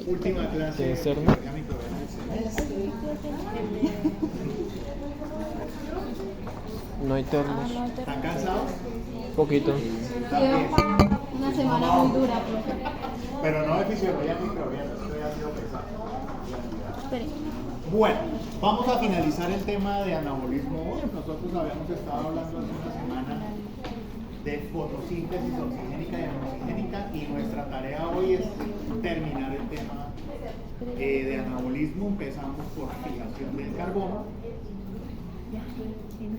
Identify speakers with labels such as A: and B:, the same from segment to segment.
A: Última clase de
B: ¿Serna?
A: biología microbiana del semestre.
B: No hay termos.
A: ¿Están cansados?
B: Poquito.
A: También.
C: Una semana muy dura, profe.
A: Pero no de fisiología microbiana, esto ya ha sido pesado.
C: Espere.
A: Bueno, vamos a finalizar el tema de anabolismo hoy. Nosotros habíamos estado hablando hace una semana de fotosíntesis oxigénica y anabologénica y nuestra tarea hoy es terminar el tema de anabolismo. Empezamos por fijación del carbono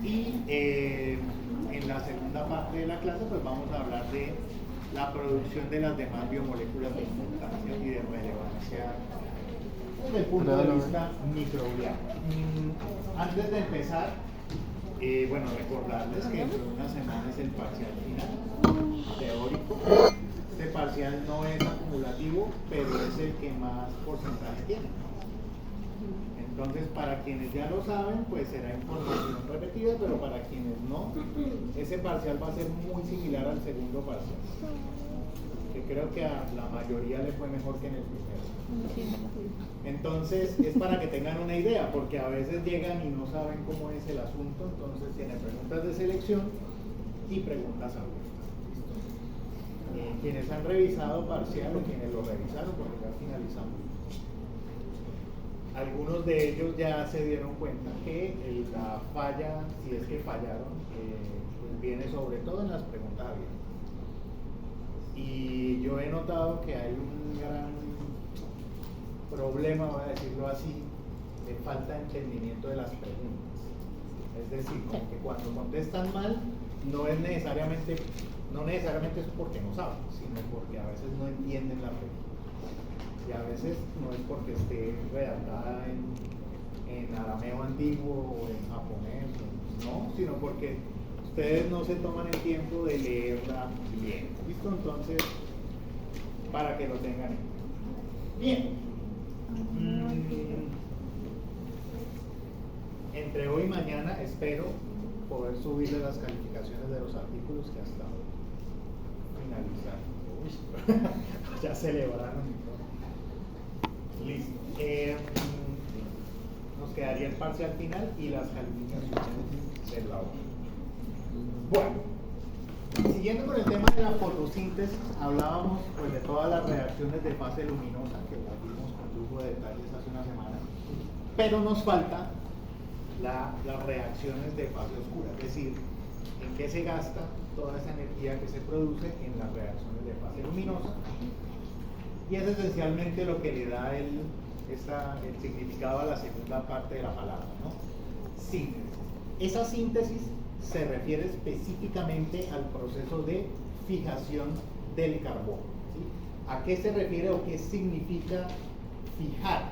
A: y en la segunda parte de la clase pues vamos a hablar de la producción de las demás biomoléculas de importancia y de relevancia desde el punto de vista microbiano. Antes de empezar, bueno, recordarles que dentro de una semana es el parcial final teórico. Este parcial no es acumulativo, pero es el que más porcentaje tiene. Entonces, para quienes ya lo saben, pues será información repetida, pero para quienes no, ese parcial va a ser muy similar al segundo parcial, que creo que a la mayoría le fue mejor que en el primero. Entonces, es para que tengan una idea, porque a veces llegan y no saben cómo es el asunto, entonces tienen preguntas de selección y preguntas abiertas. Quienes han revisado parcial o quienes lo revisaron, porque ya finalizamos, algunos de ellos ya se dieron cuenta que la falla, si es que fallaron, pues viene sobre todo en las preguntas abiertas. Y yo he notado que hay un gran problema, voy a decirlo así, de falta de entendimiento de las preguntas. Es decir, como que cuando contestan mal, no necesariamente es porque no saben, sino porque a veces no entienden la pregunta. Y a veces no es porque esté redactada en arameo antiguo o en japonés, no, sino porque ustedes no se toman el tiempo de leerla bien. ¿Listo? Entonces, para que lo tengan en cuenta. Bien. Entre hoy y mañana espero poder subirle las calificaciones de los artículos que hasta finalizar. Ya celebraron y todo. Listo. Nos quedaría el parcial final y las calificaciones del labor. Bueno, siguiendo con el tema de la fotosíntesis, hablábamos pues de todas las reacciones de fase luminosa que las vimos con lujo de detalles hace una semana, pero nos falta las reacciones de fase oscura, es decir, en qué se gasta toda esa energía que se produce en las reacciones de fase luminosa. Y es esencialmente lo que le da el significado a la segunda parte de la palabra, ¿no? Síntesis. Esa síntesis se refiere específicamente al proceso de fijación del carbono, ¿sí? ¿A qué se refiere o qué significa fijar?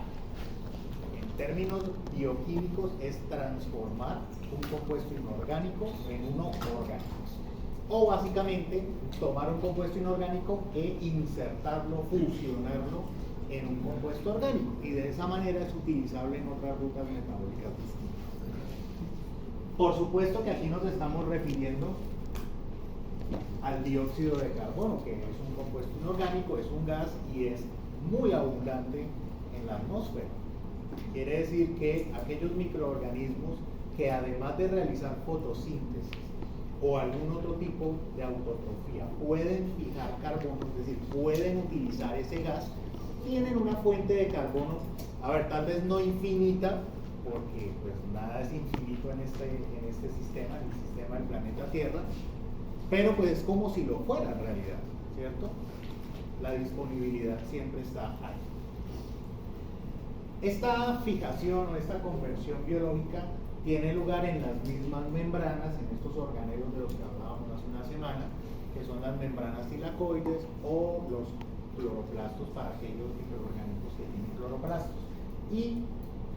A: En términos bioquímicos es transformar un compuesto inorgánico en uno orgánico. O básicamente tomar un compuesto inorgánico e insertarlo, fusionarlo en un compuesto orgánico, y de esa manera es utilizable en otras rutas metabólicas distintas. Por supuesto que aquí nos estamos refiriendo al dióxido de carbono, que es un compuesto inorgánico, es un gas y es muy abundante en la atmósfera. Quiere decir que aquellos microorganismos que además de realizar fotosíntesis o algún otro tipo de autotrofía pueden fijar carbono, es decir, pueden utilizar ese gas, tienen una fuente de carbono, a ver, tal vez no infinita, porque pues nada es infinito en este sistema, en el sistema del planeta Tierra, pero pues es como si lo fuera en realidad, ¿cierto? La disponibilidad siempre está ahí. Esta fijación o esta conversión biológica tiene lugar en las mismas membranas, en estos organelos de los que hablábamos hace una semana, que son las membranas tilacoides o los cloroplastos para aquellos microorganismos que tienen cloroplastos. Y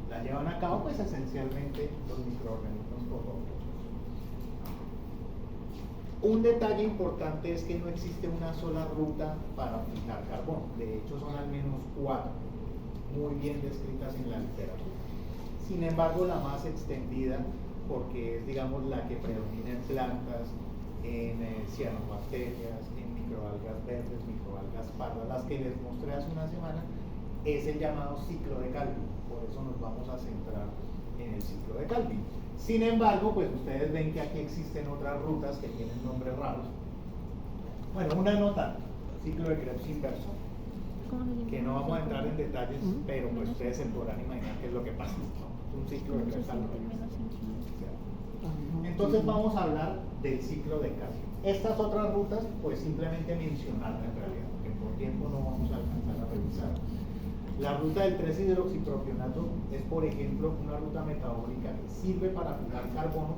A: la llevan a cabo pues esencialmente los microorganismos fotótrofos. Un detalle importante es que no existe una sola ruta para fijar carbono, de hecho son al menos 4, muy bien descritas en la literatura. Sin embargo, la más extendida, porque es, digamos, la que predomina en plantas, en cianobacterias, en microalgas verdes, microalgas pardas, las que les mostré hace una semana, es el llamado ciclo de Calvin. Por eso nos vamos a centrar en el ciclo de Calvin. Sin embargo, pues ustedes ven que aquí existen otras rutas que tienen nombres raros. Bueno, una nota, ciclo de Krebs inverso, que no vamos a entrar en detalles, pero pues ustedes se podrán imaginar qué es lo que pasa, ¿no? Es un ciclo de Krebs al revés. Entonces vamos a hablar del ciclo de Calvin. Estas otras rutas, pues simplemente mencionarlas en realidad, porque por tiempo no vamos a alcanzar a revisar. La ruta del 3-hidroxipropionato es, por ejemplo, una ruta metabólica que sirve para fijar carbono,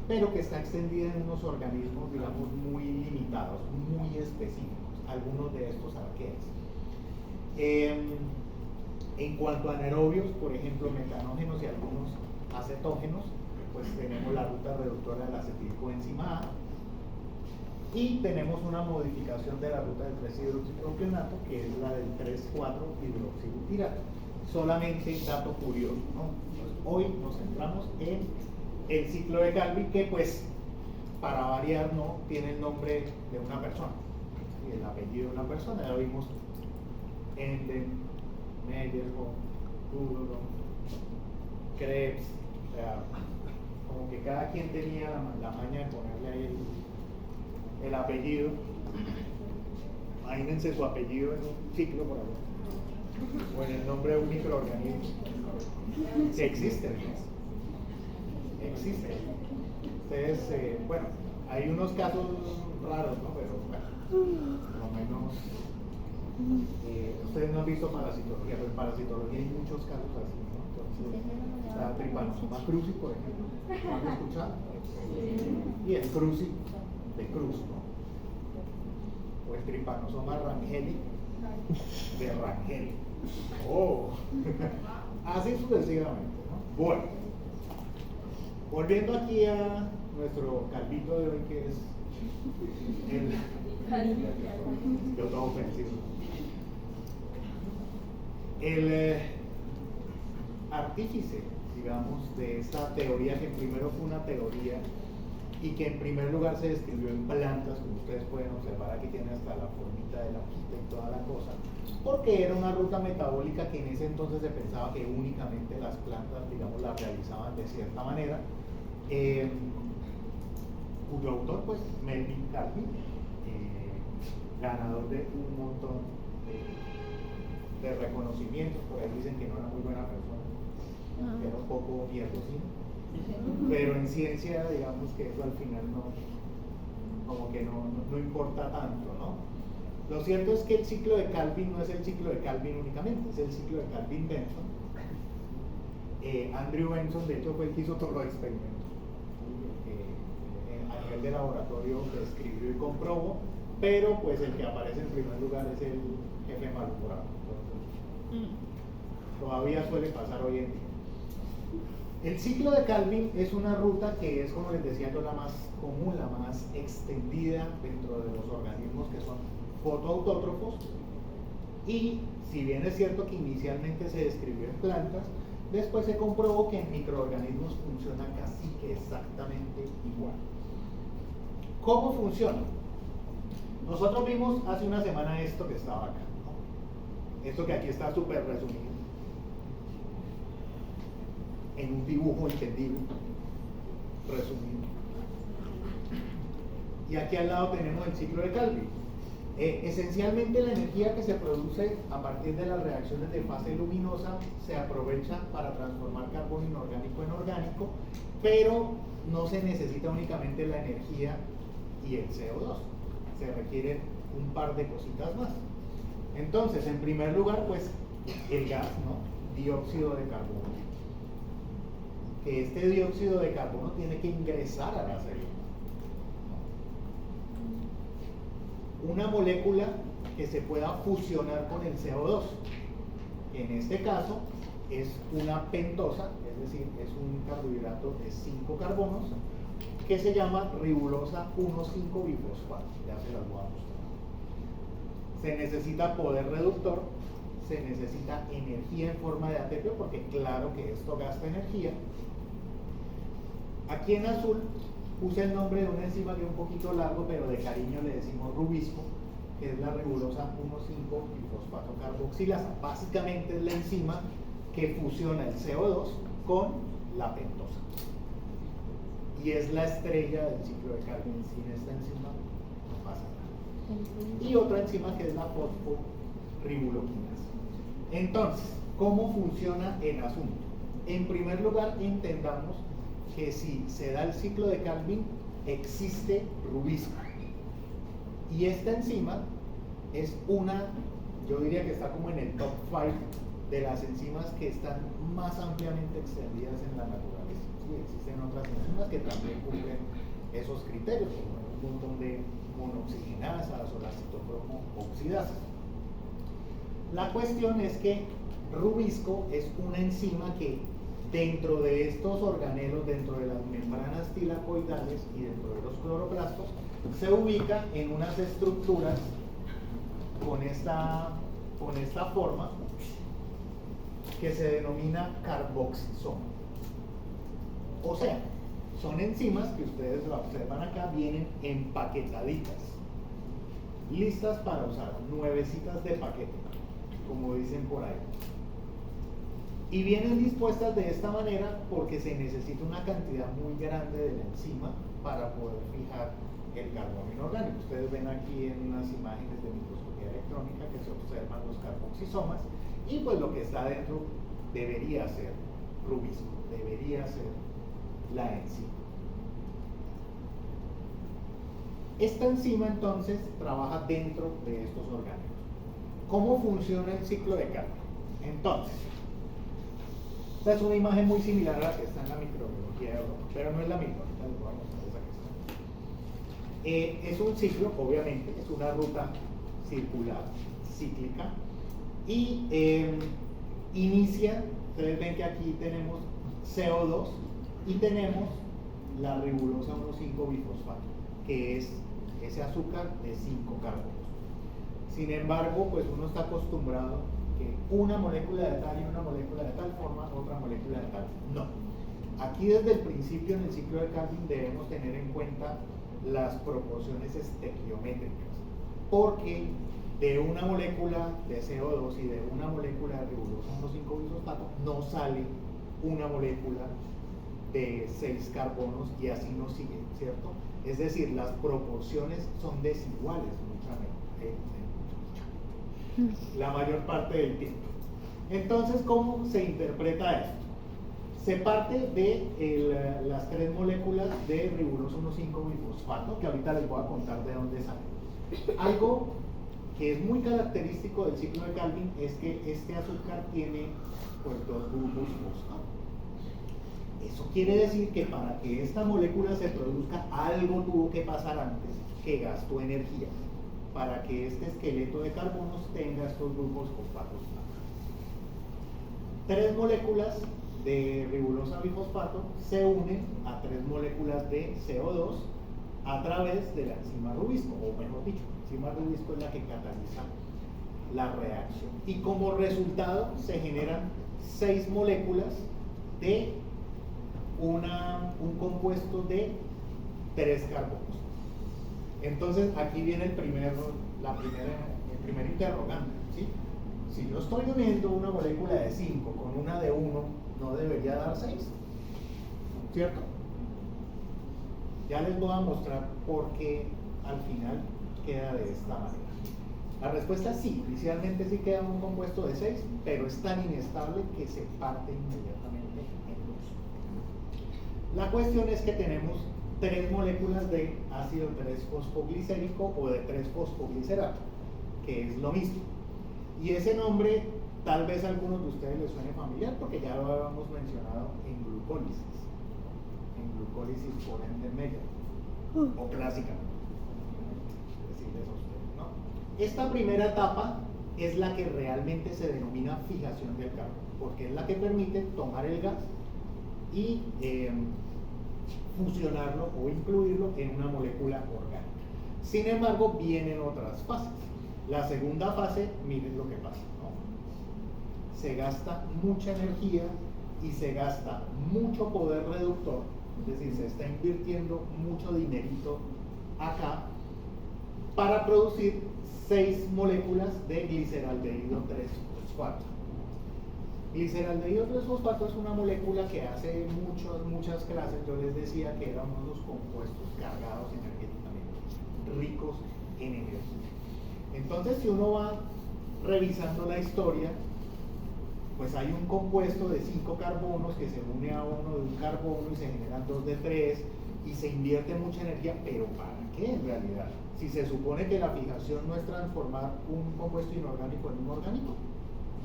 A: pero que está extendida en unos organismos, digamos, muy limitados, muy específicos, algunos de estos arqueas. En cuanto a anaerobios, por ejemplo, metanógenos y algunos acetógenos, pues tenemos la ruta reductora del acetilcoenzima A, y tenemos una modificación de la ruta del 3-hidroxipropionato, que es la del 3,4-hidroxibutirato. Solamente dato curioso, ¿no? Entonces, hoy nos centramos en el ciclo de Calvin, que pues, para variar, no tiene el nombre de una persona, y el apellido de una persona. Ya vimos Enden, Meyerhoff, Tudor, Krebs, o sea, como que cada quien tenía la maña de ponerle ahí el apellido. Imagínense su apellido en un ciclo por ahí, o en el nombre de un microorganismo. Que existen. Ustedes, bueno, hay unos casos raros, ¿no? Pero bueno, por lo menos ustedes no han visto parasitología, pero en parasitología hay muchos casos así, ¿no? Entonces, está Trypanosoma cruzi, por ejemplo, ¿lo han escuchado? Y el cruzi de Cruz, ¿no? O el Trypanosoma rangeli de Rangel. Oh, así sucesivamente, ¿no? Bueno, volviendo aquí a nuestro calvito de hoy, que es yo todo ofensivo. El artífice, digamos, de esta teoría, que primero fue una teoría y que en primer lugar se describió en plantas, como ustedes pueden observar, aquí tiene hasta la formita de la hojita y toda la cosa, porque era una ruta metabólica que en ese entonces se pensaba que únicamente las plantas, digamos, la realizaban de cierta manera, cuyo autor, pues, Melvin Calvin, ganador de un montón de reconocimientos. Por ahí dicen que no era muy buena persona, que era un poco mierdosino, pero en ciencia, digamos que eso al final no importa tanto, ¿no? Lo cierto es que el ciclo de Calvin no es el ciclo de Calvin únicamente, es el ciclo de Calvin-Benson. Andrew Benson, de hecho, fue el que hizo todos los experimentos. A nivel de laboratorio describió y comprobó, pero pues el que aparece en primer lugar es el jefe malhumorado. Todavía suele pasar hoy en día. El ciclo de Calvin es una ruta que es, como les decía yo, la más común, la más extendida dentro de los organismos que son fotoautótrofos, y si bien es cierto que inicialmente se describió en plantas, después se comprobó que en microorganismos funciona casi que exactamente igual. ¿Cómo funciona? Nosotros vimos hace una semana esto que estaba acá, ¿no? Esto que aquí está súper resumido en un dibujo entendible, resumido. Y aquí al lado tenemos el ciclo de Calvin. Esencialmente la energía que se produce a partir de las reacciones de fase luminosa se aprovecha para transformar carbono inorgánico en orgánico, pero no se necesita únicamente la energía y el CO2, se requieren un par de cositas más. Entonces, en primer lugar, pues el gas, ¿no? Dióxido de carbono. Que este dióxido de carbono tiene que ingresar a la célula. Una molécula que se pueda fusionar con el CO2. En este caso es una pentosa, es decir, es un carbohidrato de 5 carbonos que se llama ribulosa 1,5-bifosfato. Ya se las voy a mostrar. Se necesita poder reductor, se necesita energía en forma de ATP, porque claro que esto gasta energía. Aquí en azul puse el nombre de una enzima que es un poquito largo, pero de cariño le decimos rubisco, que es la ribulosa 1,5-bifosfato carboxilasa. Básicamente es la enzima que fusiona el CO2 con la pentosa. Y es la estrella del ciclo de Calvin. Sin esta enzima no pasa nada. Y otra enzima que es la fosforibuloquinasa. Entonces, ¿cómo funciona el asunto? En primer lugar, entendamos que si se da el ciclo de Calvin, existe rubisco. Y esta enzima es una, yo diría que está como en el top 5 de las enzimas que están más ampliamente extendidas en la naturaleza. Sí, existen otras enzimas que también cumplen esos criterios, como un montón de monoxigenasas o las citocromo-oxidasas. La cuestión es que rubisco es una enzima que dentro de estos organelos, dentro de las membranas tilacoidales y dentro de los cloroplastos, se ubica en unas estructuras con esta forma que se denomina carboxisoma. O sea, son enzimas que ustedes lo observan acá, vienen empaquetaditas, listas para usar, nuevecitas de paquete, como dicen por ahí. Y vienen dispuestas de esta manera porque se necesita una cantidad muy grande de la enzima para poder fijar el carbonio orgánico. Ustedes ven aquí en unas imágenes de microscopía electrónica que se observan los carboxisomas y pues lo que está dentro debería ser rubisco, debería ser la enzima. Esta enzima entonces trabaja dentro de estos orgánulos. ¿Cómo funciona el ciclo de Calvin? Entonces, esta es una imagen muy similar a la que está en la microbiología de Europa, pero no es la misma. Ahorita les voy a mostrar esa que está. Es un ciclo, obviamente, es una ruta circular, cíclica, y inicia, ustedes ven que aquí tenemos CO2 y tenemos la ribulosa 1,5-bifosfato, que es ese azúcar de 5 carbonos. Sin embargo, pues uno está acostumbrado que una molécula de tal y una molécula de tal forma, otra molécula de tal. No. Aquí desde el principio en el ciclo de Calvin debemos tener en cuenta las proporciones estequiométricas, porque de una molécula de CO2 y de una molécula de ribulosa 1,5-bifosfato no sale una molécula de 6 carbonos y así no sigue, ¿cierto? Es decir, las proporciones son desiguales la mayor parte del tiempo. Entonces, ¿cómo se interpreta esto? Se parte de las 3 moléculas de ribuloso 1,5-bifosfato, que ahorita les voy a contar de dónde sale. Algo que es muy característico del ciclo de Calvin es que este azúcar tiene pues 2 grupos fosfato. Eso quiere decir que para que esta molécula se produzca, algo tuvo que pasar antes que gastó energía para que este esqueleto de carbonos tenga estos grupos fosfatos. 3 moléculas de ribulosa bifosfato se unen a 3 moléculas de CO2 a través de la enzima rubisco, o mejor dicho, la enzima rubisco es la que cataliza la reacción. Y como resultado se generan 6 moléculas de un compuesto de 3 carbonos. Entonces aquí viene el primer interrogante, ¿sí? Si yo estoy uniendo una molécula de 5 con una de 1, ¿no debería dar 6? ¿Cierto? Ya les voy a mostrar por qué al final queda de esta manera. La respuesta es sí, inicialmente sí queda un compuesto de 6, pero es tan inestable que se parte inmediatamente en 2. La cuestión es que tenemos 3 moléculas de ácido 3-fosfoglicérico o de 3-fosfoglicerato, que es lo mismo. Y ese nombre tal vez a algunos de ustedes les suene familiar porque ya lo habíamos mencionado en glucólisis por Ender-Meyer, o clásicamente, decirles a ustedes, ¿no? Esta primera etapa es la que realmente se denomina fijación del carbono, porque es la que permite tomar el gas y fusionarlo o incluirlo en una molécula orgánica. Sin embargo, vienen otras fases. La segunda fase, miren lo que pasa, ¿no? Se gasta mucha energía y se gasta mucho poder reductor, es decir, se está invirtiendo mucho dinerito acá para producir 6 moléculas de gliceraldehído 3-fosfato. Gliceraldehído 3-fosfato es una molécula que hace muchas clases yo les decía que era uno de los compuestos cargados energéticamente, ricos en energía. Entonces, si uno va revisando la historia, pues hay un compuesto de 5 carbonos que se une a uno de un carbono y se generan 2 de 3 y se invierte mucha energía, pero ¿para qué en realidad? Si se supone que la fijación no es transformar un compuesto inorgánico en un orgánico,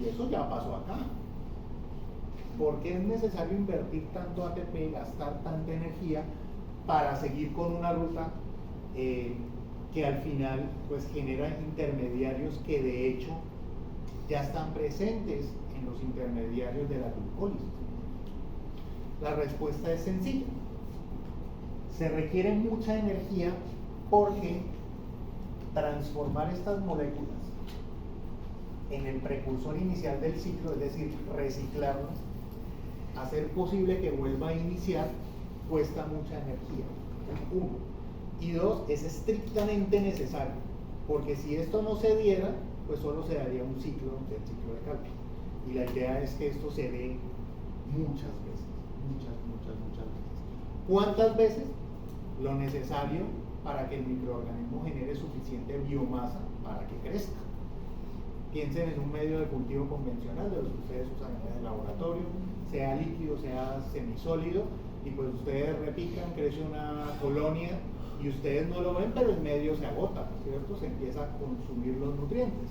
A: y eso ya pasó acá. ¿Por qué es necesario invertir tanto ATP, gastar tanta energía para seguir con una ruta que al final pues genera intermediarios que de hecho ya están presentes en los intermediarios de la glucólisis? La respuesta es sencilla. Se requiere mucha energía porque transformar estas moléculas en el precursor inicial del ciclo, es decir, reciclarlo, hacer posible que vuelva a iniciar, cuesta mucha energía. 1. Y 2, es estrictamente necesario, porque si esto no se diera, pues solo se daría un ciclo del ciclo de Calvin. Y la idea es que esto se dé muchas veces, muchas veces. ¿Cuántas veces? Lo necesario para que el microorganismo genere suficiente biomasa para que crezca. Piensen en un medio de cultivo convencional, de los que ustedes usan en el laboratorio, sea líquido, sea semisólido, y pues ustedes repican, crece una colonia y ustedes no lo ven, pero el medio se agota, ¿cierto? Se empieza a consumir los nutrientes.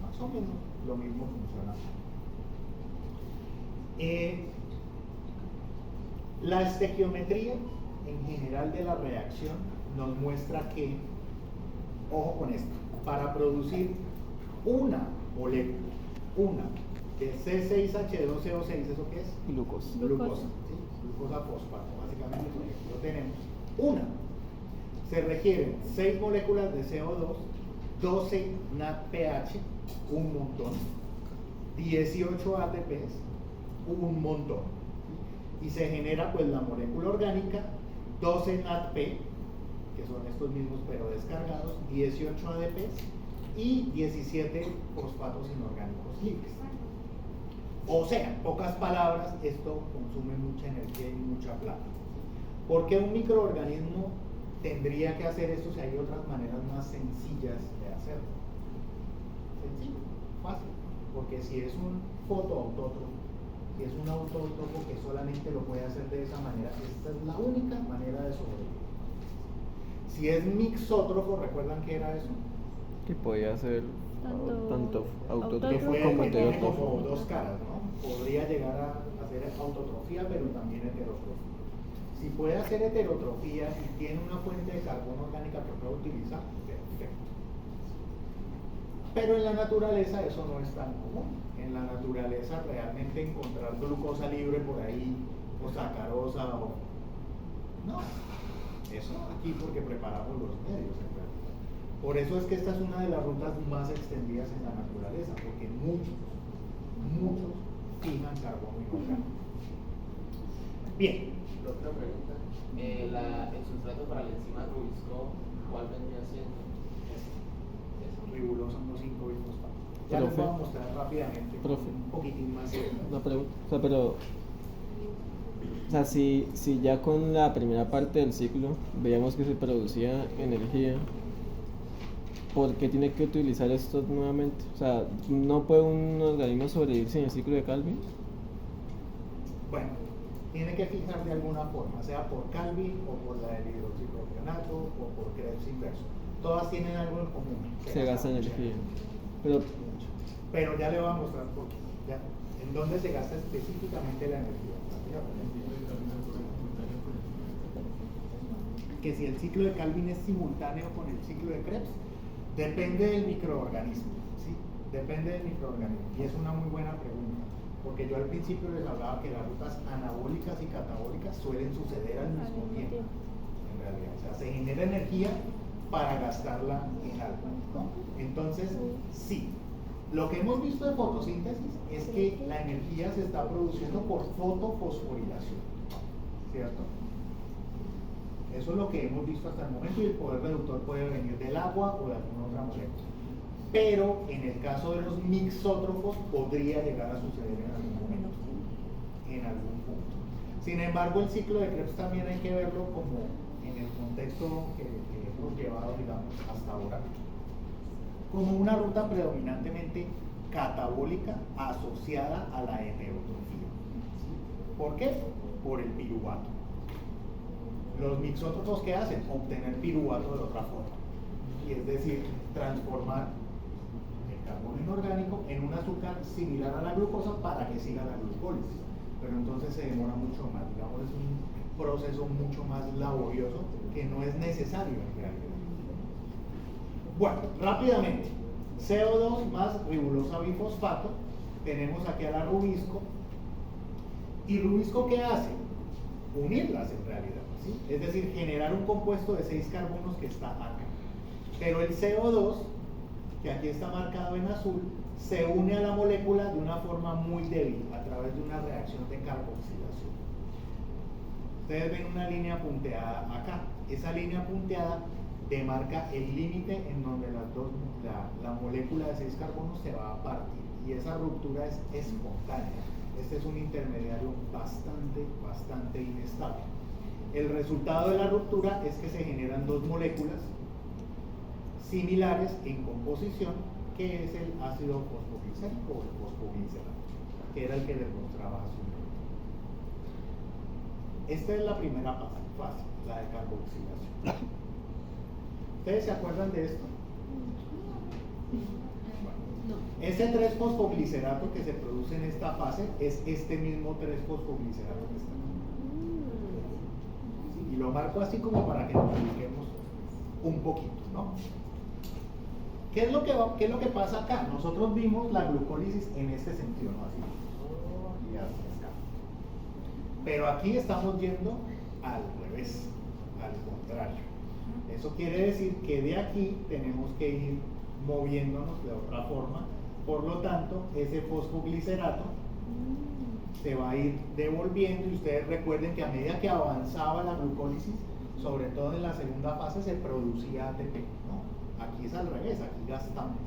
A: Más o menos lo mismo funciona. La estequiometría en general de la reacción nos muestra que, ojo con esto, para producir una molécula, de C6H12O6, ¿eso qué es?
C: Glucosa.
A: Glucosa, ¿sí? Glucosa fosfato, básicamente lo tenemos. Una. Se requieren 6 moléculas de CO2, 12 NADPH, un montón, 18 ATPs, un montón. Y se genera pues la molécula orgánica, 12 NADP, que son estos mismos pero descargados, 18 ADPs y 17 fosfatos inorgánicos libres. O sea, en pocas palabras, esto consume mucha energía y mucha plata. ¿Por qué un microorganismo tendría que hacer esto si hay otras maneras más sencillas de hacerlo? Sencillo, fácil. Porque si es un fotoautótrofo, si es un autótrofo que solamente lo puede hacer de esa manera, esta es la única manera de sobrevivir. Si es mixótrofo, ¿recuerdan qué era eso?
B: Que podía ser tanto autotrofo
A: Que
B: como
A: tiene
B: heterótrofo.
A: como dos caras, ¿no? Podría llegar a hacer autotrofía, pero también heterotrofia. Si puede hacer heterotrofía y tiene una fuente de carbono orgánica que puede utilizar, perfecto. Pero en la naturaleza eso no es tan común. En la naturaleza realmente encontrar glucosa libre por ahí, o sacarosa, o... No, eso aquí porque preparamos los medios en realidad. Por eso es que esta es una de las rutas más extendidas en la naturaleza, porque muchos fijan carbono inorgánico. Bien.
D: La otra pregunta, el sustrato para la enzima Rubisco, ¿cuál vendría siendo?
A: Ribulosa 1,5-bisfosfato. Ya les voy a mostrar rápidamente un poquitín más.
B: Una pregunta, si ya con la primera parte del ciclo veíamos que se producía energía, ¿por qué tiene que utilizar esto nuevamente? O sea, ¿no puede un organismo sobrevivir sin el ciclo de Calvin?
A: Bueno, tiene que fijar de alguna forma, sea por Calvin o por la del hidroxipropionato o por Krebs inverso. Todas tienen algo en común.
B: Se gasta energía.
A: Pero ya le voy a mostrar por qué. ¿Ya? ¿En dónde se gasta específicamente la energía? Que si el ciclo de Calvin es simultáneo con el ciclo de Krebs, depende del microorganismo, ¿sí? Depende del microorganismo. Y es una muy buena pregunta, porque yo al principio les hablaba que las rutas anabólicas y catabólicas suelen suceder al mismo tiempo, en realidad. O sea, se genera energía para gastarla en algo, ¿no? Entonces, sí. Lo que hemos visto de fotosíntesis es que la energía se está produciendo por fotofosforilación, ¿cierto? Eso es lo que hemos visto hasta el momento, y el poder reductor puede venir del agua o de alguna otra molécula. pero en el caso de los mixótrofos podría llegar a suceder en algún momento, en algún punto. Sin embargo, el ciclo de Krebs también hay que verlo como en el contexto que hemos llevado, digamos, hasta ahora, como una ruta predominantemente catabólica asociada a la heterotrofia. ¿Por qué? Por el piruvato. Los mixótrofos, ¿qué hacen? Obtener piruvato de otra forma, y es decir, transformar el carbono inorgánico en un azúcar similar a la glucosa para que siga la glucólisis, pero entonces se demora mucho más, digamos, es un proceso mucho más laborioso que no es necesario en realidad. Bueno, rápidamente, CO2 más ribulosa bifosfato, tenemos aquí a la rubisco, y rubisco, ¿qué hace? Unirlas en realidad, ¿sí? Es decir, generar un compuesto de 6 carbonos que está acá. Pero el CO2, que aquí está marcado en azul, se une a la molécula de una forma muy débil, a través de una reacción de carboxilación. Ustedes ven una línea punteada acá. Esa línea punteada demarca el límite en donde la molécula de 6 carbonos se va a partir, y esa ruptura es espontánea. Este es un intermediario bastante inestable. El resultado de la ruptura es que se generan dos moléculas similares en composición, que es el ácido fosfoglicérico o el fosfoglicerato, que era el que les mostraba hace un momento. Esta es la primera fase, la de carboxilación. ¿Ustedes se acuerdan de esto?
C: No.
A: Ese 3-fosfoglicerato que se produce en esta fase es este mismo 3-fosfoglicerato que está aquí. Y lo marco así como para que nos ubiquemos un poquito, ¿no? ¿Qué es lo que pasa acá? Nosotros vimos la glucólisis en este sentido, ¿no? Así. Y hacia acá. Pero aquí estamos yendo al revés, al contrario. Eso quiere decir que de aquí tenemos que ir moviéndonos de otra forma. Por lo tanto, ese fosfoglicerato se va a ir devolviendo, y ustedes recuerden que a medida que avanzaba la glucólisis, sobre todo en la segunda fase, se producía ATP, ¿no? Aquí es al revés, aquí gastamos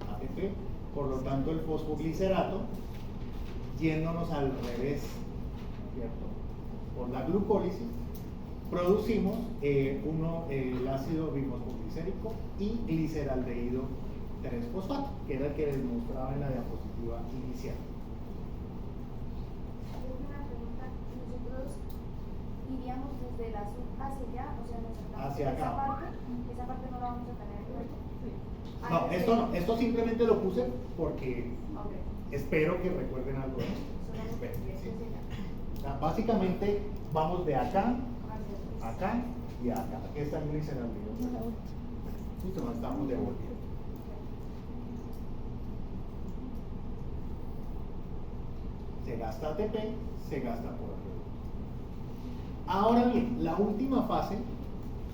A: ATP, por lo tanto el fosfoglicerato, yéndonos al revés, ¿cierto? Por la glucólisis, producimos el ácido bifosfoglicérico y gliceraldehído 3-fosfato, que era el que les mostraba en la diapositiva inicial.
E: Una pregunta, nosotros iríamos desde el azul hacia allá, o sea, nos saltamos
A: Hacia acá.
E: esa parte no la vamos a tener en cuenta.
A: No, esto no, esto simplemente lo puse porque
E: Ok.
A: espero que recuerden algo de esto.
E: Solamente
A: Espero,
E: porque
A: sí.
E: es allá.
A: O sea, básicamente vamos de acá,
E: Hacia
A: acá y acá. Aquí está el gliceraldehído. Justo nos estamos devolviendo. Se gasta ATP, se gasta por arriba. Ahora bien, la última fase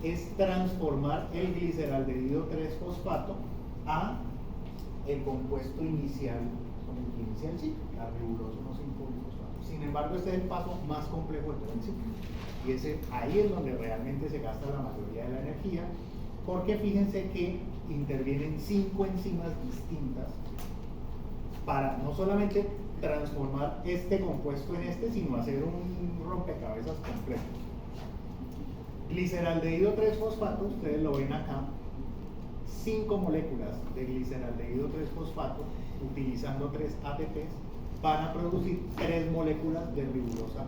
A: es transformar el gliceraldehído 3-fosfato a el compuesto inicial con el que inicia el ciclo, la ribulosa 1,5-bifosfato. Sin embargo, este es el paso más complejo de todo el ciclo, y ahí es donde realmente se gasta la mayoría de la energía, porque fíjense que intervienen 5 enzimas distintas para no solamente transformar este compuesto en este, sino hacer un rompecabezas completo. Gliceraldehído 3-fosfato, ustedes lo ven acá, 5 moléculas de gliceraldehído 3-fosfato utilizando 3 ATPs van a producir 3 moléculas de ribulosa 1,5.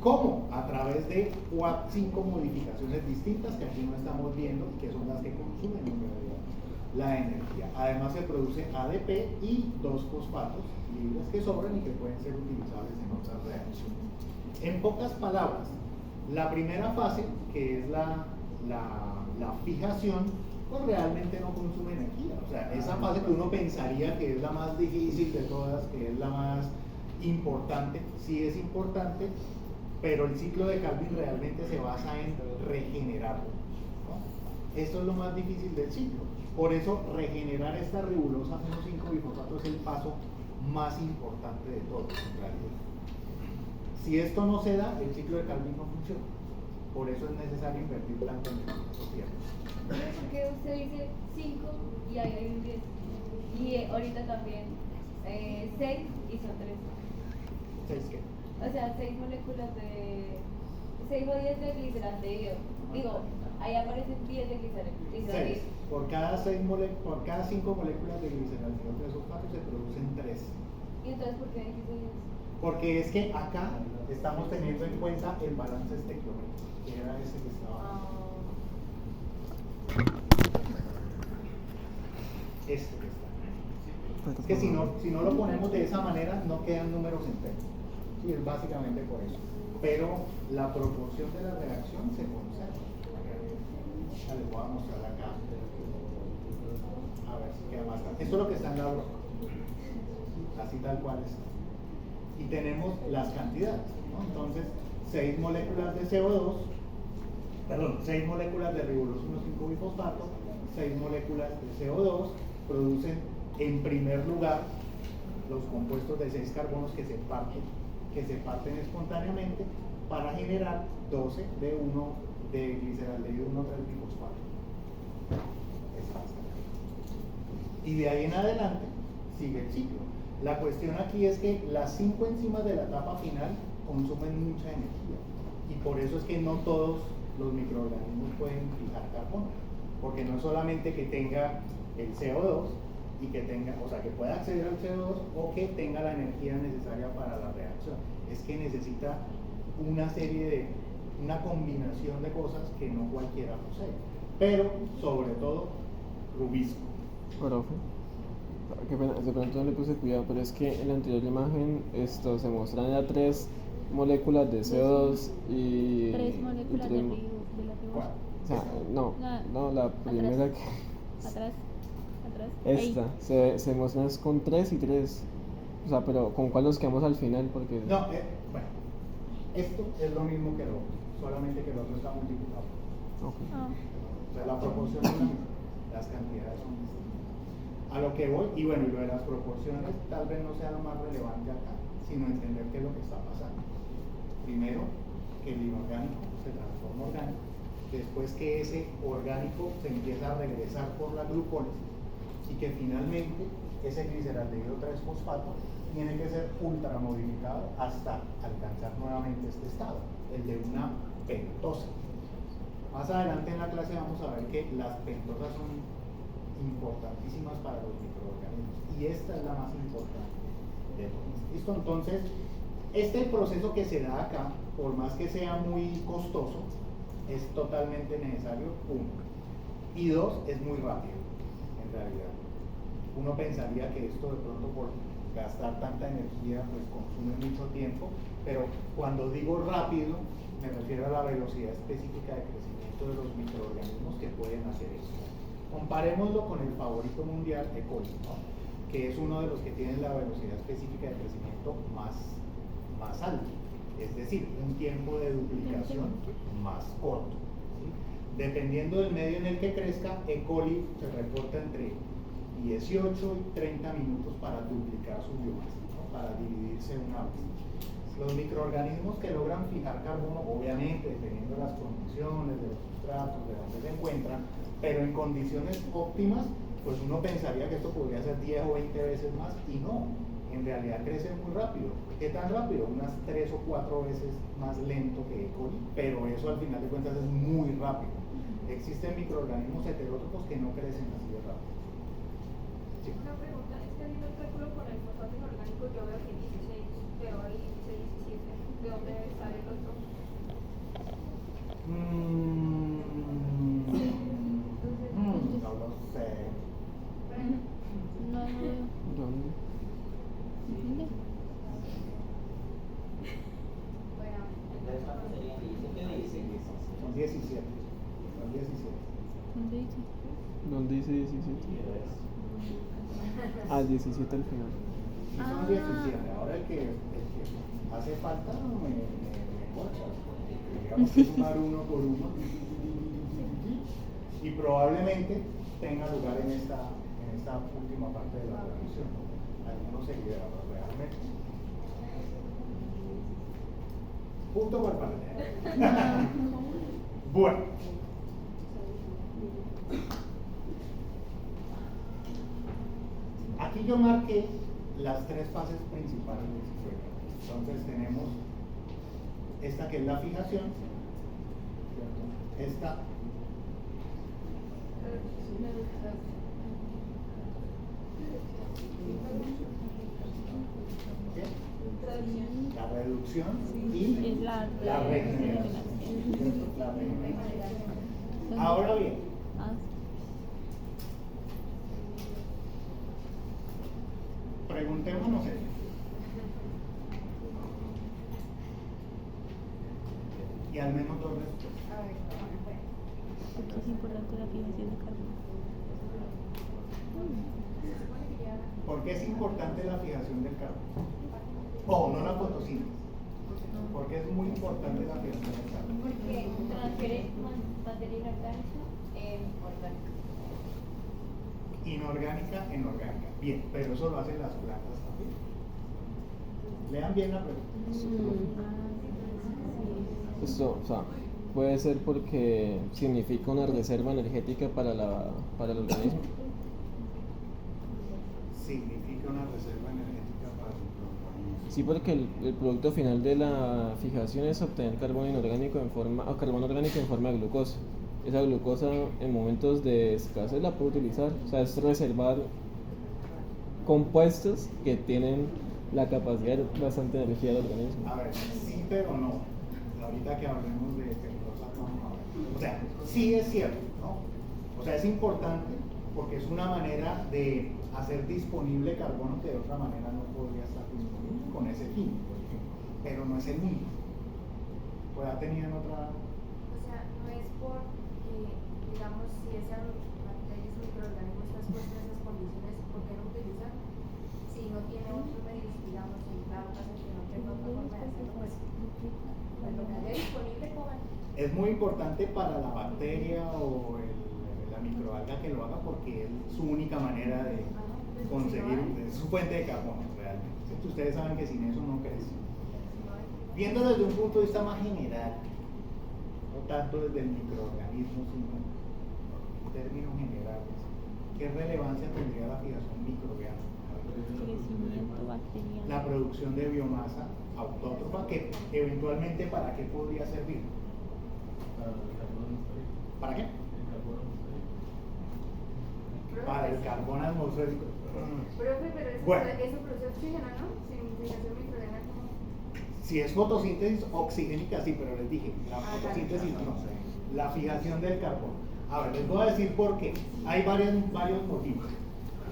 A: ¿Cómo? A través de 5 modificaciones distintas que aquí no estamos viendo, que son las que consumen en realidad la energía. Además se produce ADP y 2 fosfatos libres que sobran y que pueden ser utilizables en otras reacciones. En pocas palabras, la primera fase, que es la fijación, pues realmente no consume energía. O sea, esa fase que uno pensaría que es la más difícil de todas, que es la más importante, sí es importante, pero el ciclo de Calvin realmente se basa en regenerarlo, ¿no? Esto es lo más difícil del ciclo. Por eso, regenerar esta ribulosa 1,5-bifosfato es el paso más importante de todos, en realidad. Si esto no se da, el ciclo de Calvin no funciona. Por eso es necesario invertir tanto en el tiempo.
E: Porque usted dice 5 y ahí hay un 10. Y ahorita también 6 y son 3.
A: ¿Seis qué?
E: O sea, 6 moléculas de. 6 o 10 de gliceraldehído. Digo, ahí aparecen 10 de gliceraldehído.
A: 6. Por cada 5 moléculas de gliceraldehído 3-fosfato se producen 3.
E: ¿Y entonces por qué dijiste 10?
A: Porque es que acá estamos teniendo en cuenta el balance estequiométrico, que era ese que estaba. Este que está. Es que si no lo ponemos de esa manera, no quedan números enteros. Sí, es básicamente por eso. Pero la proporción de la reacción se conserva. Ya les voy a mostrar acá. A ver si queda más claro. Esto es lo que está en la broca. Así tal cual está. Y tenemos las cantidades, ¿no? Entonces, 6 moléculas de CO2, perdón, 6 moléculas de ribolos 1,5-bifosfato, 6 moléculas de CO2 producen en primer lugar los compuestos de 6 carbonos que se parten espontáneamente para generar 12 de 1 de gliceraldehído 1,3-bifosfato. Y de ahí en adelante sigue el ciclo. La cuestión aquí es que las 5 enzimas de la etapa final consumen mucha energía y por eso es que no todos los microorganismos pueden fijar carbono, porque no es solamente que tenga el CO2 y que tenga, o sea, que pueda acceder al CO2 o que tenga la energía necesaria para la reacción, es que necesita una combinación de cosas que no cualquiera posee, pero sobre todo rubisco.
B: Profe, qué pena, de pronto no le puse cuidado, pero es que en la anterior imagen se muestran ya 3 moléculas de CO2 y
C: 3 moléculas de la
A: ¿Cuál?
B: o sea, no, la primera que
C: Atrás.
B: esta,
C: Ahí.
B: se muestran es con 3 y 3, o sea, pero ¿con cuál nos quedamos al final? Porque
A: No, bueno, esto es lo mismo que lo otro, solamente que el otro está multiplicado.
B: okay.
C: Ah.
A: O sea, la proporción es la misma, las cantidades son distintas. A lo que voy, y bueno, y lo de las proporciones tal vez no sea lo más relevante acá, sino entender qué es lo que está pasando. Primero, que el inorgánico se transforma orgánico, después que ese orgánico se empieza a regresar por la glucólisis y que finalmente ese gliceraldehído 3-fosfato tiene que ser ultramodificado hasta alcanzar nuevamente este estado, el de una pentosa. Más adelante en la clase vamos a ver que las pentosas son importantísimas para los microorganismos y esta es la más importante de todas. ¿Listo? Entonces, este proceso que se da acá, por más que sea muy costoso, es totalmente necesario, 1. Y 2, es muy rápido, en realidad. Uno pensaría que esto de pronto por gastar tanta energía pues consume mucho tiempo, pero cuando digo rápido me refiero a la velocidad específica de crecimiento de los microorganismos que pueden hacer esto. Comparémoslo con el favorito mundial, E. coli, ¿no? Que es uno de los que tienen la velocidad específica de crecimiento más alta, es decir, un tiempo de duplicación más corto, ¿sí? Dependiendo del medio en el que crezca, E. coli se reporta entre 18 y 30 minutos para duplicar su biomasa, ¿no? Para dividirse una vez. Los microorganismos que logran fijar carbono, obviamente dependiendo de las condiciones, de los sustratos, de donde se encuentran, pero en condiciones óptimas, pues uno pensaría que esto podría ser 10 o 20 veces más, y no, en realidad crece muy rápido. ¿Qué tan rápido? Unas 3 o 4 veces más lento que E. coli, pero eso al final de cuentas es muy rápido. Existen microorganismos heterótrofos que no crecen así de rápido. Sí.
F: Una pregunta, es que haciendo el cálculo con el fosfato inorgánico yo veo que 16, pero ahí dice 17. ¿De dónde debe estar el otro?
A: No lo sé.
C: No veo.
B: ¿Dónde?
C: ¿Dónde?
E: Bueno,
D: Entonces, ¿cuánto serían? 17
A: Son 17. Son 17.
C: ¿Dónde dice?
B: ¿Dónde dice 17? Ah, 17 al final.
A: Y son 17. Ahora el que hace falta me corta. Digamos que sumar uno por uno. Y probablemente tenga lugar en esta última parte de la reacción. Algunos se liberan realmente. Punto por parte. Bueno. Aquí yo marqué las tres fases principales del ciclo. Entonces tenemos esta que es la fijación, ¿cierto? Esta ¿qué? La reducción y
C: Es la
A: regeneración. ¿Cierto? La regeneración. Ahora bien,
C: Ah,
A: preguntémonos esto. Y al menos dos respuestas.
C: porque es importante la fijación de carbono.
A: ¿Por qué es importante la fijación del carbono? O no la fotosíntesis. ¿Por qué es muy importante la fijación del carbono?
E: Porque transfiere materia inorgánica en orgánica.
A: Inorgánica en orgánica. Bien, pero eso lo hacen las plantas también. Lean bien la pregunta.
B: Esto, o sea, puede ser porque significa una reserva energética para el organismo.
A: Significa una reserva energética para el organismo.
B: Sí, porque el producto final de la fijación es obtener carbono inorgánico o carbono orgánico en forma de glucosa. Esa glucosa en momentos de escasez la puede utilizar, o sea, es reservar compuestos que tienen la capacidad de bastante energía del organismo.
A: A ver, sí, pero no. Ahorita que hablemos de celulosa, vamos a ver. O sea, sí es cierto, ¿no? O sea, es importante porque es una manera de hacer disponible carbono que de otra manera no podría estar disponible con ese químico, por ejemplo. Pero no es el mismo. Pues ha tenido otra.
F: O sea, no es porque, digamos, si esa bacteria, ese microorganismo está expuesto a esas condiciones, ¿por qué no utilizar? Si no tiene otros medios, digamos, en plantas, que no tenga otra forma de hacerlo, pues lo que haya disponible, coman.
A: Es muy importante para la bacteria o la microalga que lo haga porque es su única manera de conseguir, es su fuente de carbono realmente. ¿Cierto? Ustedes saben que sin eso no crece. Viendo desde un punto de vista más general, no tanto desde el microorganismo, sino en términos generales, ¿qué relevancia tendría la fijación microbiana?
C: Crecimiento bacteriano.
A: La producción de biomasa autótrofa, que eventualmente ¿para qué podría servir? ¿Para qué? Para el carbón atmosférico.
F: Profe, pero eso,
A: Bueno.
F: eso produce oxígeno, ¿no? Sin fijación microbiana, ¿cómo?
A: Si es fotosíntesis oxigénica, sí, pero les dije, la fotosíntesis no. La fijación del carbono. A ver, les voy a decir por qué. Hay varios motivos.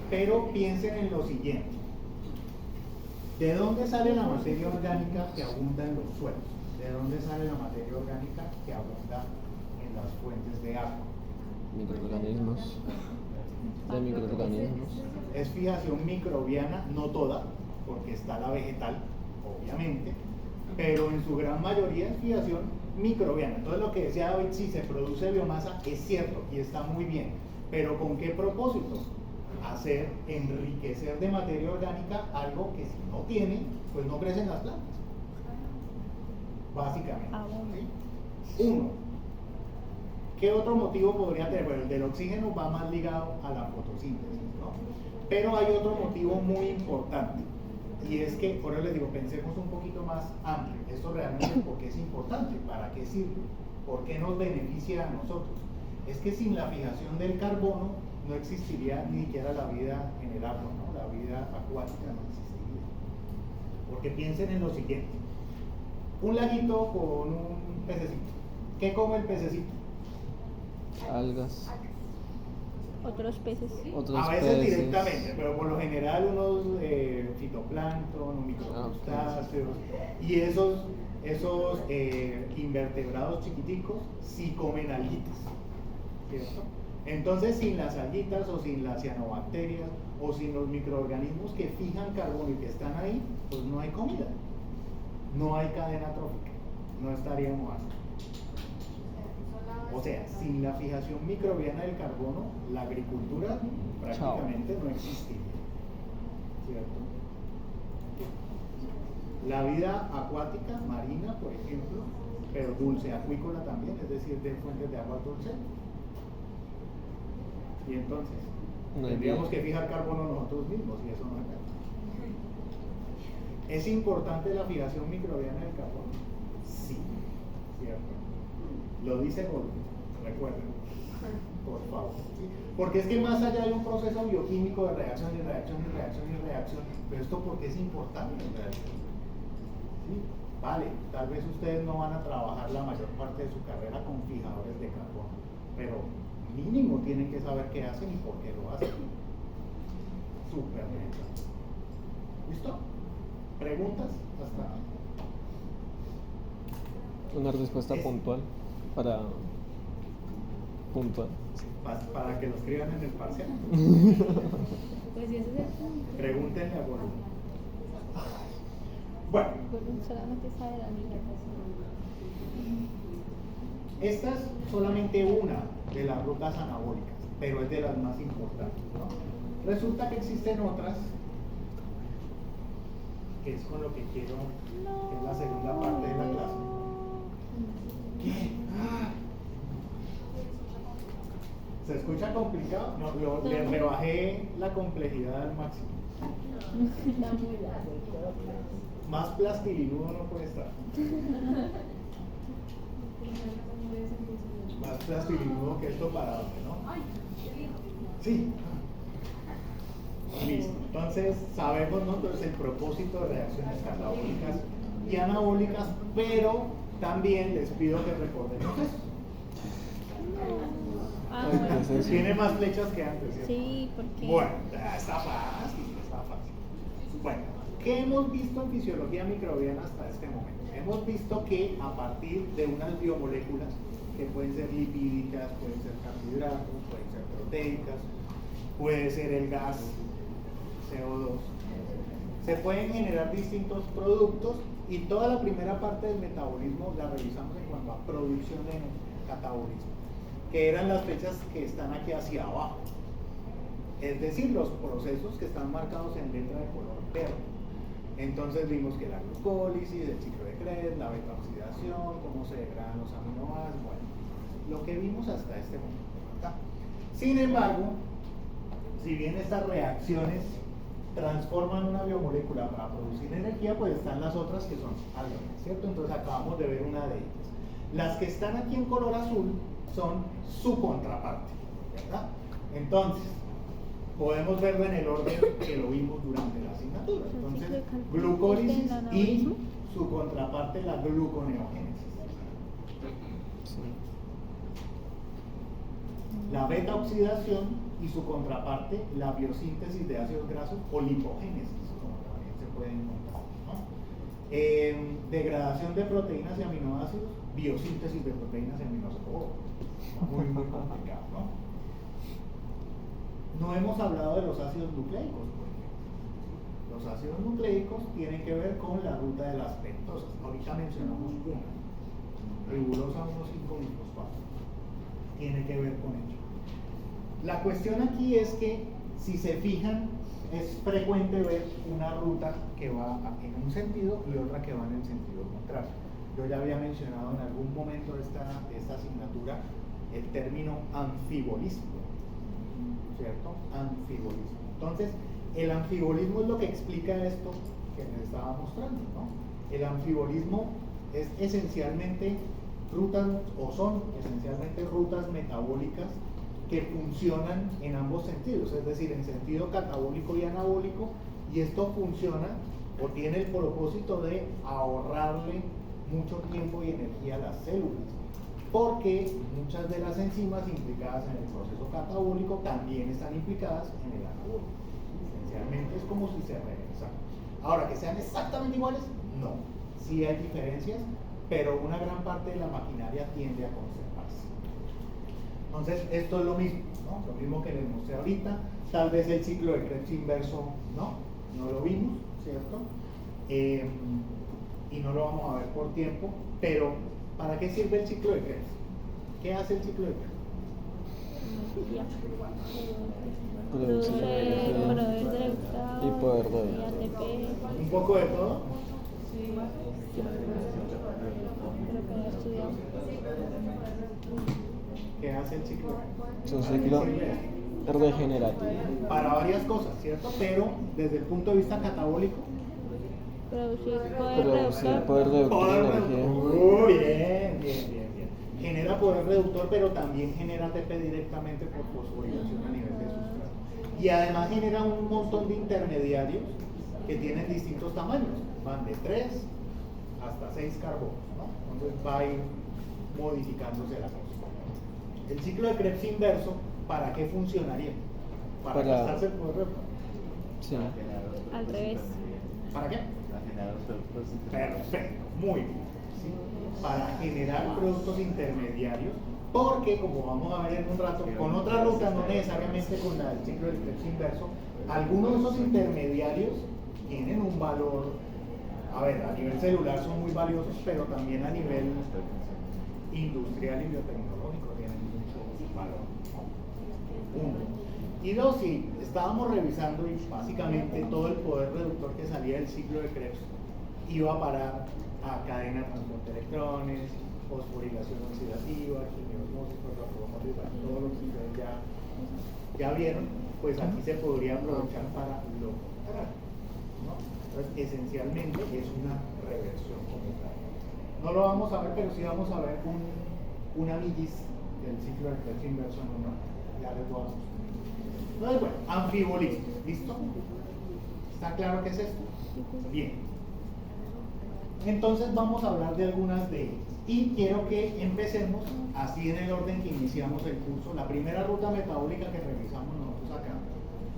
A: Pero piensen en lo siguiente. ¿De dónde sale la materia orgánica que abunda en los suelos? ¿De dónde sale la materia orgánica que abunda en las fuentes de agua?
B: Microorganismos. De microorganismos.
A: Es fijación microbiana, no toda, porque está la vegetal, obviamente, pero en su gran mayoría es fijación microbiana. Entonces lo que decía David, si se produce biomasa, es cierto y está muy bien, pero ¿con qué propósito? Enriquecer de materia orgánica algo que si no tiene, pues no crecen las plantas. Básicamente. ¿Sí? Uno. ¿Qué otro motivo podría tener? Bueno, el del oxígeno va más ligado a la fotosíntesis, ¿no? Pero hay otro motivo muy importante. Y es que, por eso les digo, pensemos un poquito más amplio. Esto realmente, ¿por qué es importante? ¿Para qué sirve? ¿Por qué nos beneficia a nosotros? Es que sin la fijación del carbono no existiría ni siquiera la vida en el agua, ¿no? La vida acuática no existiría. Porque piensen en lo siguiente. Un laguito con un pececito. ¿Qué come el pececito?
B: Algas.
C: Otros peces.
B: Otros
A: A veces
B: peces.
A: directamente, pero por lo general unos fitoplancton, microcrustáceos y esos invertebrados chiquiticos sí comen alguitas, ¿cierto? Entonces sin las alguitas o sin las cianobacterias o sin los microorganismos que fijan carbono y que están ahí, pues no hay comida, no hay cadena trófica, no estaríamos así. O sea, sin la fijación microbiana del carbono, la agricultura prácticamente no existiría. ¿Cierto? La vida acuática, marina, por ejemplo, pero dulce, acuícola también, es decir, de fuentes de agua dulce. Y entonces,
B: No hay
A: tendríamos
B: vida.
A: que fijar carbono nosotros mismos y eso no es verdad. ¿Es importante la fijación microbiana del carbono? Sí, cierto. Lo dice Goldman, recuerden, por favor. ¿Sí? Porque es que más allá de un proceso bioquímico de reacción y reacción y reacción y reacción, pero esto porque es importante en realidad. ¿Sí? Vale, tal vez ustedes no van a trabajar la mayor parte de su carrera con fijadores de carbono, pero mínimo tienen que saber qué hacen y por qué lo hacen. Súper bien. ¿Listo? ¿Preguntas? Hasta.
B: Una respuesta
A: Es-
B: puntual para puntual.
A: Para que lo escriban en el parcial.
E: Pues si ese es el punto.
A: Pregúntenle a Gollum. Bueno,
C: Gollum solamente sabe la niña.
A: esta es solamente una de las rutas anabólicas, pero es de las más importantes, ¿no? Resulta que existen otras, que es con lo que quiero, que es la segunda parte de la clase. ¿Qué? ¡Ah! ¿Se escucha complicado? No, le rebajé la complejidad al máximo.
C: Está muy largo.
A: Más plastilinudo no puede estar. Más plastilinudo que esto para dónde, ¿no? Sí. Listo. Entonces, sabemos, ¿no? Entonces, el propósito de reacciones catabólicas y anabólicas, pero también les pido que recordemos eso.
C: Ah,
B: ¿Qué
C: bueno.
B: es eso?
A: Tiene más flechas que antes, ¿cierto?
C: Sí, porque.
A: Bueno, está fácil, está fácil. Bueno, ¿qué hemos visto en fisiología microbiana hasta este momento? Hemos visto que a partir de unas biomoléculas, que pueden ser lipídicas, pueden ser carbohidratos, pueden ser proteicas, puede ser el gas CO2, se pueden generar distintos productos y toda la primera parte del metabolismo la revisamos en cuanto a producción de catabolismo, que eran las flechas que están aquí hacia abajo, es decir, los procesos que están marcados en letra de color verde. Entonces vimos que la glucólisis, el ciclo de Krebs, la beta-oxidación, cómo se degradan los aminoácidos, bueno, lo que vimos hasta este momento, ¿verdad? Sin embargo, si bien estas reacciones transforman una biomolécula para producir energía, pues están las otras que son alógenas, ¿cierto? Entonces acabamos de ver una de ellas. Las que están aquí en color azul son su contraparte, ¿verdad? Entonces, podemos verlo en el orden que lo vimos durante la asignatura. Entonces, glucólisis y su contraparte, la gluconeogénesis. La beta-oxidación y su contraparte, la biosíntesis de ácidos grasos o lipogénesis, como también se puede encontrar, ¿no? Degradación de proteínas y aminoácidos, biosíntesis de proteínas y aminoácidos. Muy complicado, ¿no? No hemos hablado de los ácidos nucleicos, por ejemplo. Los ácidos nucleicos tienen que ver con la ruta de las pentosas. Ahorita mencionamos una, ribulosa 1,5-fosfato. Tiene que ver con ello. La cuestión aquí es que, si se fijan, es frecuente ver una ruta que va en un sentido y otra que va en el sentido contrario. Yo ya había mencionado en algún momento de esta asignatura el término anfibolismo, ¿cierto? Anfibolismo. Entonces, el anfibolismo es lo que explica esto que les estaba mostrando, ¿no? El anfibolismo es esencialmente rutas, o son esencialmente rutas metabólicas que funcionan en ambos sentidos, es decir, en sentido catabólico y anabólico, y esto funciona o tiene el propósito de ahorrarle mucho tiempo y energía a las células, porque muchas de las enzimas implicadas en el proceso catabólico también están implicadas en el anabólico. Esencialmente es como si se regresaran. Ahora, que sean exactamente iguales, no. Sí hay diferencias, pero una gran parte de la maquinaria tiende a conservarse. Entonces, esto es lo mismo, ¿no? Lo mismo que les mostré ahorita. Tal vez el ciclo de Krebs inverso, no lo vimos, ¿cierto? Y no lo vamos a ver por tiempo, pero ¿para qué sirve el ciclo de Krebs? ¿Qué hace el ciclo de Krebs?
B: Producción de energía y poder
C: y
B: radiar.
C: ATP.
A: Un poco de todo.
C: Sí. Pero que no he estudiado.
A: ¿Qué hace el ciclo?
B: Es un ciclo regenerativo.
A: Para varias cosas, ¿cierto? Pero desde el punto de vista catabólico,
C: Producir
B: Producir
C: poder reductor.
B: poder reductor de energía.
A: Bien, bien, bien, bien. Genera poder reductor, pero también genera ATP directamente por fosforilación a nivel de sustrato. Y además genera un montón de intermediarios que tienen distintos tamaños. Van de 3 hasta 6 carbonos, ¿no? Entonces va a ir modificándose la cosa. El ciclo de Krebs inverso, ¿para qué funcionaría? Para gastarse el poder reductor.
B: Sí.
C: Al revés.
A: ¿Para qué? Perfecto, muy bien. ¿Sí? Para generar productos intermediarios, porque como vamos a ver en un rato, con otra ruta, no necesariamente con la del ciclo del Krebs inverso, algunos de esos intermediarios tienen un valor, a ver, a nivel celular son muy valiosos, pero también a nivel industrial y biotecnológico tienen mucho valor. Uno. Y dos, sí, estábamos revisando y básicamente todo el poder reductor que salía del ciclo de Krebs iba a parar a cadena de transporte de electrones, fosforilación oxidativa, quimiosmosis, protopromósis, todo lo que ustedes ya vieron, pues aquí se podría aprovechar para lograr, ¿no? Entonces, esencialmente es una reversión como tal. No lo vamos a ver, pero sí vamos a ver una millis del ciclo de Krebs inverso en un rato. Ya les voy a mostrar. Entonces, bueno, anfibolismo, ¿listo? ¿Está claro qué es esto? Bien. Entonces vamos a hablar de algunas de ellas. Y quiero que empecemos así en el orden que iniciamos el curso. La primera ruta metabólica que revisamos nosotros acá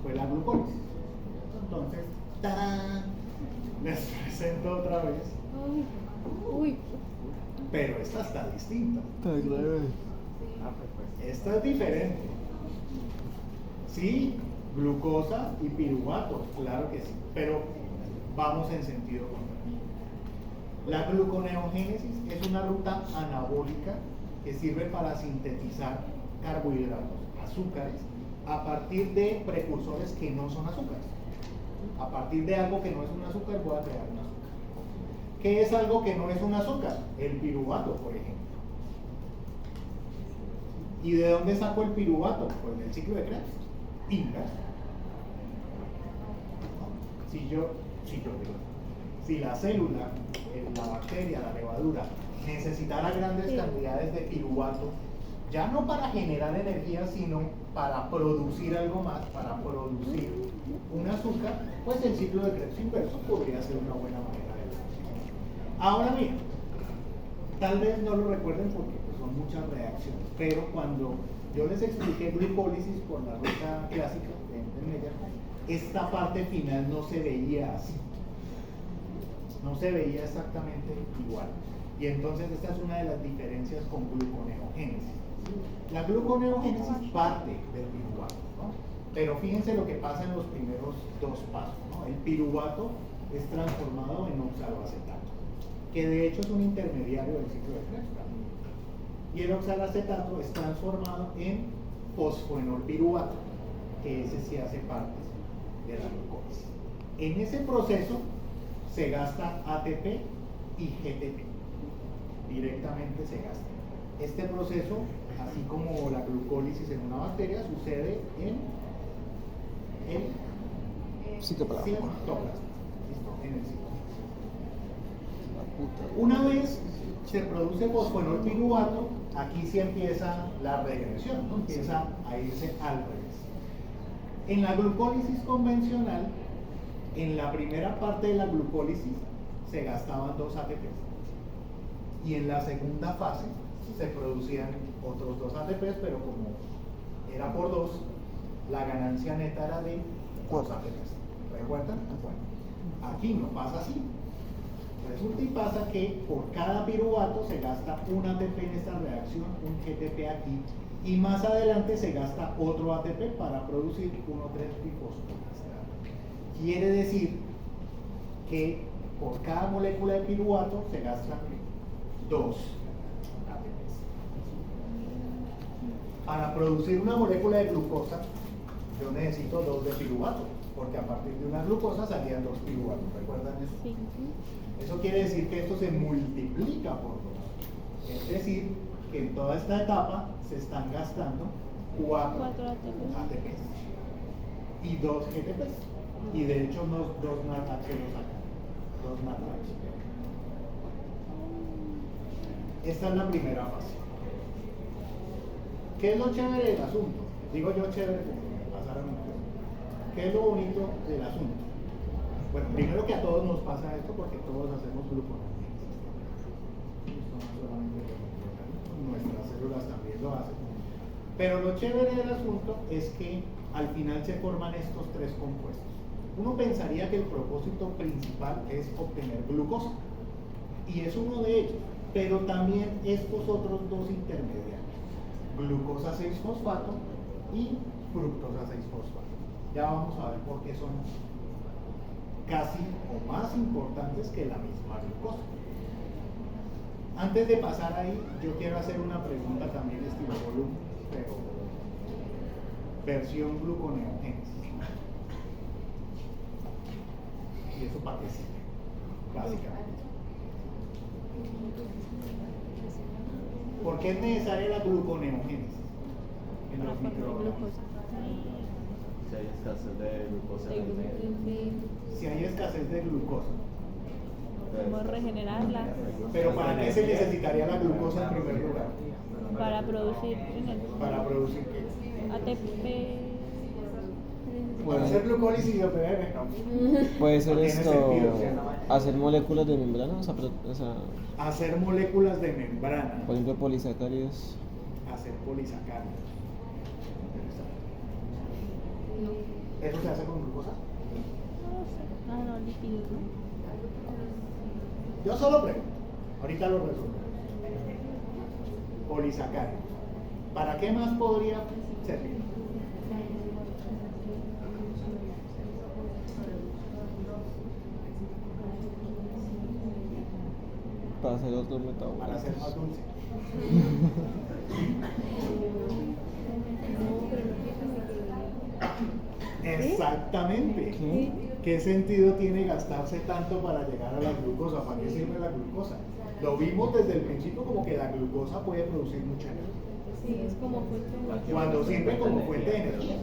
A: fue la glucólisis. Entonces, ¡tarán! Les presento otra vez.
C: Uy.
A: Pero esta está distinta. Esta es diferente. Sí, glucosa y piruvato, claro que sí, pero vamos en sentido contrario. La gluconeogénesis es una ruta anabólica que sirve para sintetizar carbohidratos, azúcares, a partir de precursores que no son azúcares. A partir de algo que no es un azúcar, voy a crear un azúcar. ¿Qué es algo que no es un azúcar? El piruvato, por ejemplo. ¿Y de dónde saco el piruvato? Pues del ciclo de Krebs. Inverso. Si la célula, la bacteria, la levadura, necesitara grandes cantidades de piruvato, ya no para generar energía, sino para producir algo más, para producir un azúcar, pues el ciclo de Krebs inverso podría ser una buena manera de hacerlo. Ahora bien, tal vez no lo recuerden porque pues, son muchas reacciones, pero cuando yo les expliqué glucólisis por la ruta clásica de Entenmeyer, esta parte final no se veía así. No se veía exactamente igual. Y entonces esta es una de las diferencias con gluconeogénesis. La gluconeogénesis parte del piruvato, ¿no? Pero fíjense lo que pasa en los primeros dos pasos, ¿no? El piruvato es transformado en oxaloacetato, que de hecho es un intermediario del ciclo de Krebs. Y el oxalacetato es transformado en fosfoenolpiruvato, que ese sí hace parte de la glucólisis. En ese proceso se gasta ATP y GTP, directamente se gasta. Este proceso, así como la glucólisis en una bacteria, sucede en el
B: Citoplasma.
A: ¿Listo? En el citoplasma. Una vez se produce fosfoenolpiruvato, aquí sí empieza la regresión, ¿no? Empieza a irse al revés. En la glucólisis convencional, en la primera parte de la glucólisis se gastaban 2 ATPs y en la segunda fase se producían otros 2 ATPs, pero como era por 2, la ganancia neta era de 2 ATPs. ¿Recuerdan? Bueno, aquí no pasa así. Resulta y pasa que por cada piruvato se gasta un ATP en esta reacción, un GTP aquí, y más adelante se gasta otro ATP para producir 1,3-bifosforilación. Quiere decir que por cada molécula de piruvato se gastan 2 ATPs. Para producir una molécula de glucosa, yo necesito 2 de piruvato, porque a partir de una glucosa salían 2 piruvatos, ¿recuerdan eso?
C: Sí.
A: Eso quiere decir que esto se multiplica por 2. Es decir, que en toda esta etapa se están gastando 4
C: 4 ATP.
A: ATPs y 2 GTPs. Y de hecho, 2 NADH los sacan. 2 NADH. Esta es la primera fase. ¿Qué es lo chévere del asunto? Digo yo chévere porque me pasaron mucho. ¿Qué es lo bonito del asunto? Bueno, primero que a todos nos pasa esto porque todos hacemos gluconeogénesis. Esto no solamente nuestras células también lo hacen. Pero lo chévere del asunto es que al final se forman estos 3 compuestos. Uno pensaría que el propósito principal es obtener glucosa, y es uno de ellos, pero también estos otros 2 intermediarios, glucosa 6-fosfato y fructosa 6-fosfato. Ya vamos a ver por qué son casi o más importantes que la misma glucosa. Antes de pasar ahí, yo quiero hacer una pregunta también estilo volumen, pero versión gluconeogénesis. ¿Y eso para qué sirve? Básicamente. ¿Por qué es necesaria la gluconeogénesis en
C: Para
A: los
C: formar
A: microorganismos?
C: glucosa.
G: Si hay escasez de glucosa en el medio.
A: Si hay escasez de glucosa.
C: Podemos regenerarla
A: Pero ¿para qué se necesitaría la glucosa en primer lugar?
C: para producir energía.
A: ¿Para producir qué?
C: ATP.
A: Para hacer glucólisis y OPM, no.
B: Puede ser
A: No tiene
B: esto,
A: sentido, ¿cierto?
B: hacer moléculas de membrana, o sea,
A: Hacer moléculas de membrana.
B: por ejemplo, polisacáridos.
A: Hacer polisacáridos. ¿Eso se hace con glucosa?
C: No, líquidos, ¿no?
A: Yo solo pregunto. Ahorita lo resuelvo. Polisacáridos. ¿Para qué más podría servir?
B: Para hacer otros
A: Para hacer
B: metabolitos.
A: más dulce. Exactamente.
B: ¿Qué?
A: ¿Qué sentido tiene gastarse tanto para llegar a la glucosa? ¿Para qué sirve la glucosa? Lo vimos desde el principio como que la glucosa puede producir mucha energía.
E: Sí, es como fuente de energía.
A: Cuando sirve como fuente de energía.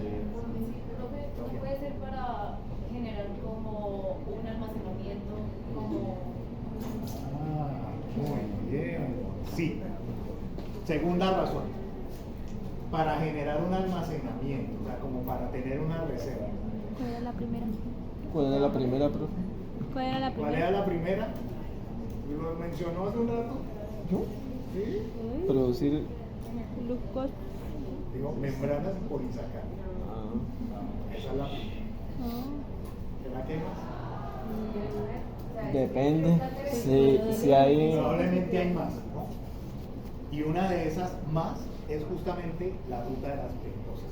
E: Profe, ¿no puede ser para generar como un almacenamiento, como...
A: Muy bien. Sí. Segunda razón. Para generar un almacenamiento, o sea, como para tener una reserva.
C: ¿Cuál era la primera?
B: ¿Cuál era la primera, profe?
C: ¿Cuál era la
A: ¿Cuál
C: primera?
A: era la primera? ¿Lo mencionó hace un rato?
B: ¿Yo?
A: ¿Sí?
B: Producir.
C: Glucosa.
A: Digo, membranas polisacáridas.
B: Ah,
A: Esa es la primera.
C: Ah.
A: ¿Será que más?
B: depende. Si hay.
A: Probablemente hay más, ¿no? Y una de esas más es justamente la ruta de las pentosas.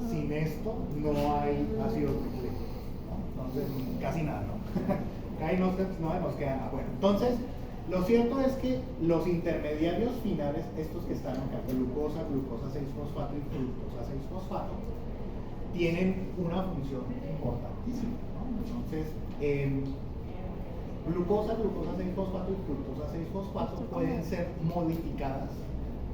A: Sin esto no hay ácido nucleico, ¿no? Entonces, casi nada, ¿no? Ahí no nos queda nada. Bueno, entonces, lo cierto es que los intermediarios finales, estos que están acá, glucosa, glucosa 6-fosfato y fructosa 6-fosfato, tienen una función importantísima, ¿no? Entonces, glucosa, glucosa 6-fosfato y fructosa 6-fosfato pueden ser modificadas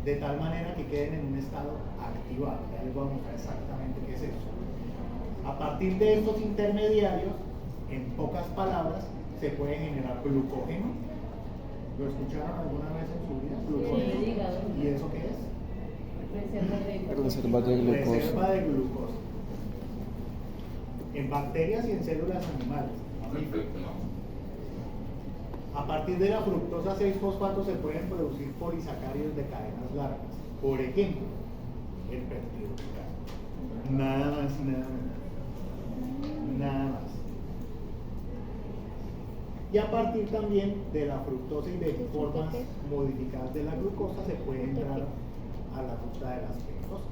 A: de tal manera que queden en un estado activado. Ya les voy a mostrar exactamente qué es eso. A partir de estos intermediarios, en pocas palabras, se puede generar glucógeno. ¿Lo escucharon alguna vez en su vida? Glucógeno.
E: Sí.
A: ¿Y eso qué es?
E: Reserva de glucosa.
A: Reserva de glucosa. En bacterias y en células animales. A partir de la fructosa 6-fosfato se pueden producir polisacáridos de cadenas largas. Por ejemplo, el péptido glicano. Nada más y nada menos. Nada más. Y a partir también de la fructosa y de formas modificadas de la glucosa se puede entrar a la ruta de las pentosas.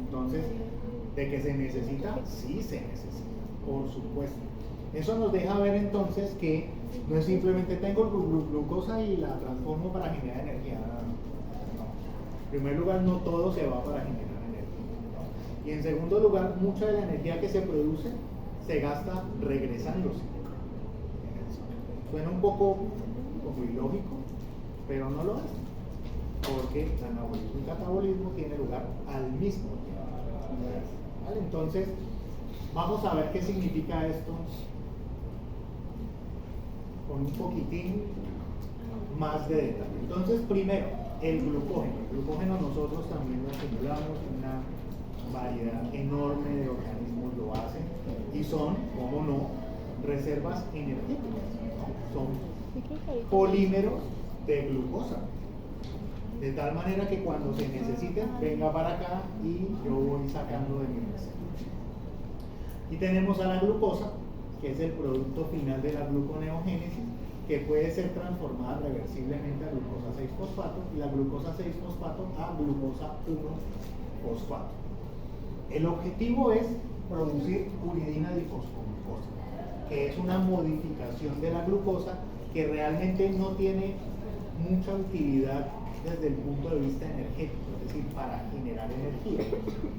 A: Entonces, ¿de qué se necesita? Sí se necesita, por supuesto. Eso nos deja ver entonces que no es simplemente tengo glucosa y la transformo para generar energía. No. En primer lugar, no todo se va para generar energía, ¿no? Y en segundo lugar, mucha de la energía que se produce se gasta regresándose. Suena un poco como ilógico, pero no lo es, porque el anabolismo y catabolismo tiene lugar al mismo tiempo. ¿Vale? Entonces, vamos a ver qué significa esto con un poquitín más de detalle. Entonces, primero, el glucógeno. El glucógeno nosotros también lo acumulamos, una variedad enorme de organismos lo hacen y son, como no, reservas energéticas, ¿no? Son polímeros de glucosa, de tal manera que cuando se necesiten venga para acá y yo voy sacando de mi reserva. Y tenemos a la glucosa, que es el producto final de la gluconeogénesis, que puede ser transformada reversiblemente a glucosa 6-fosfato y la glucosa 6-fosfato a glucosa 1-fosfato. El objetivo es producir uridina difosfoglucosa, que es una modificación de la glucosa que realmente no tiene mucha utilidad desde el punto de vista energético, es decir, para generar energía.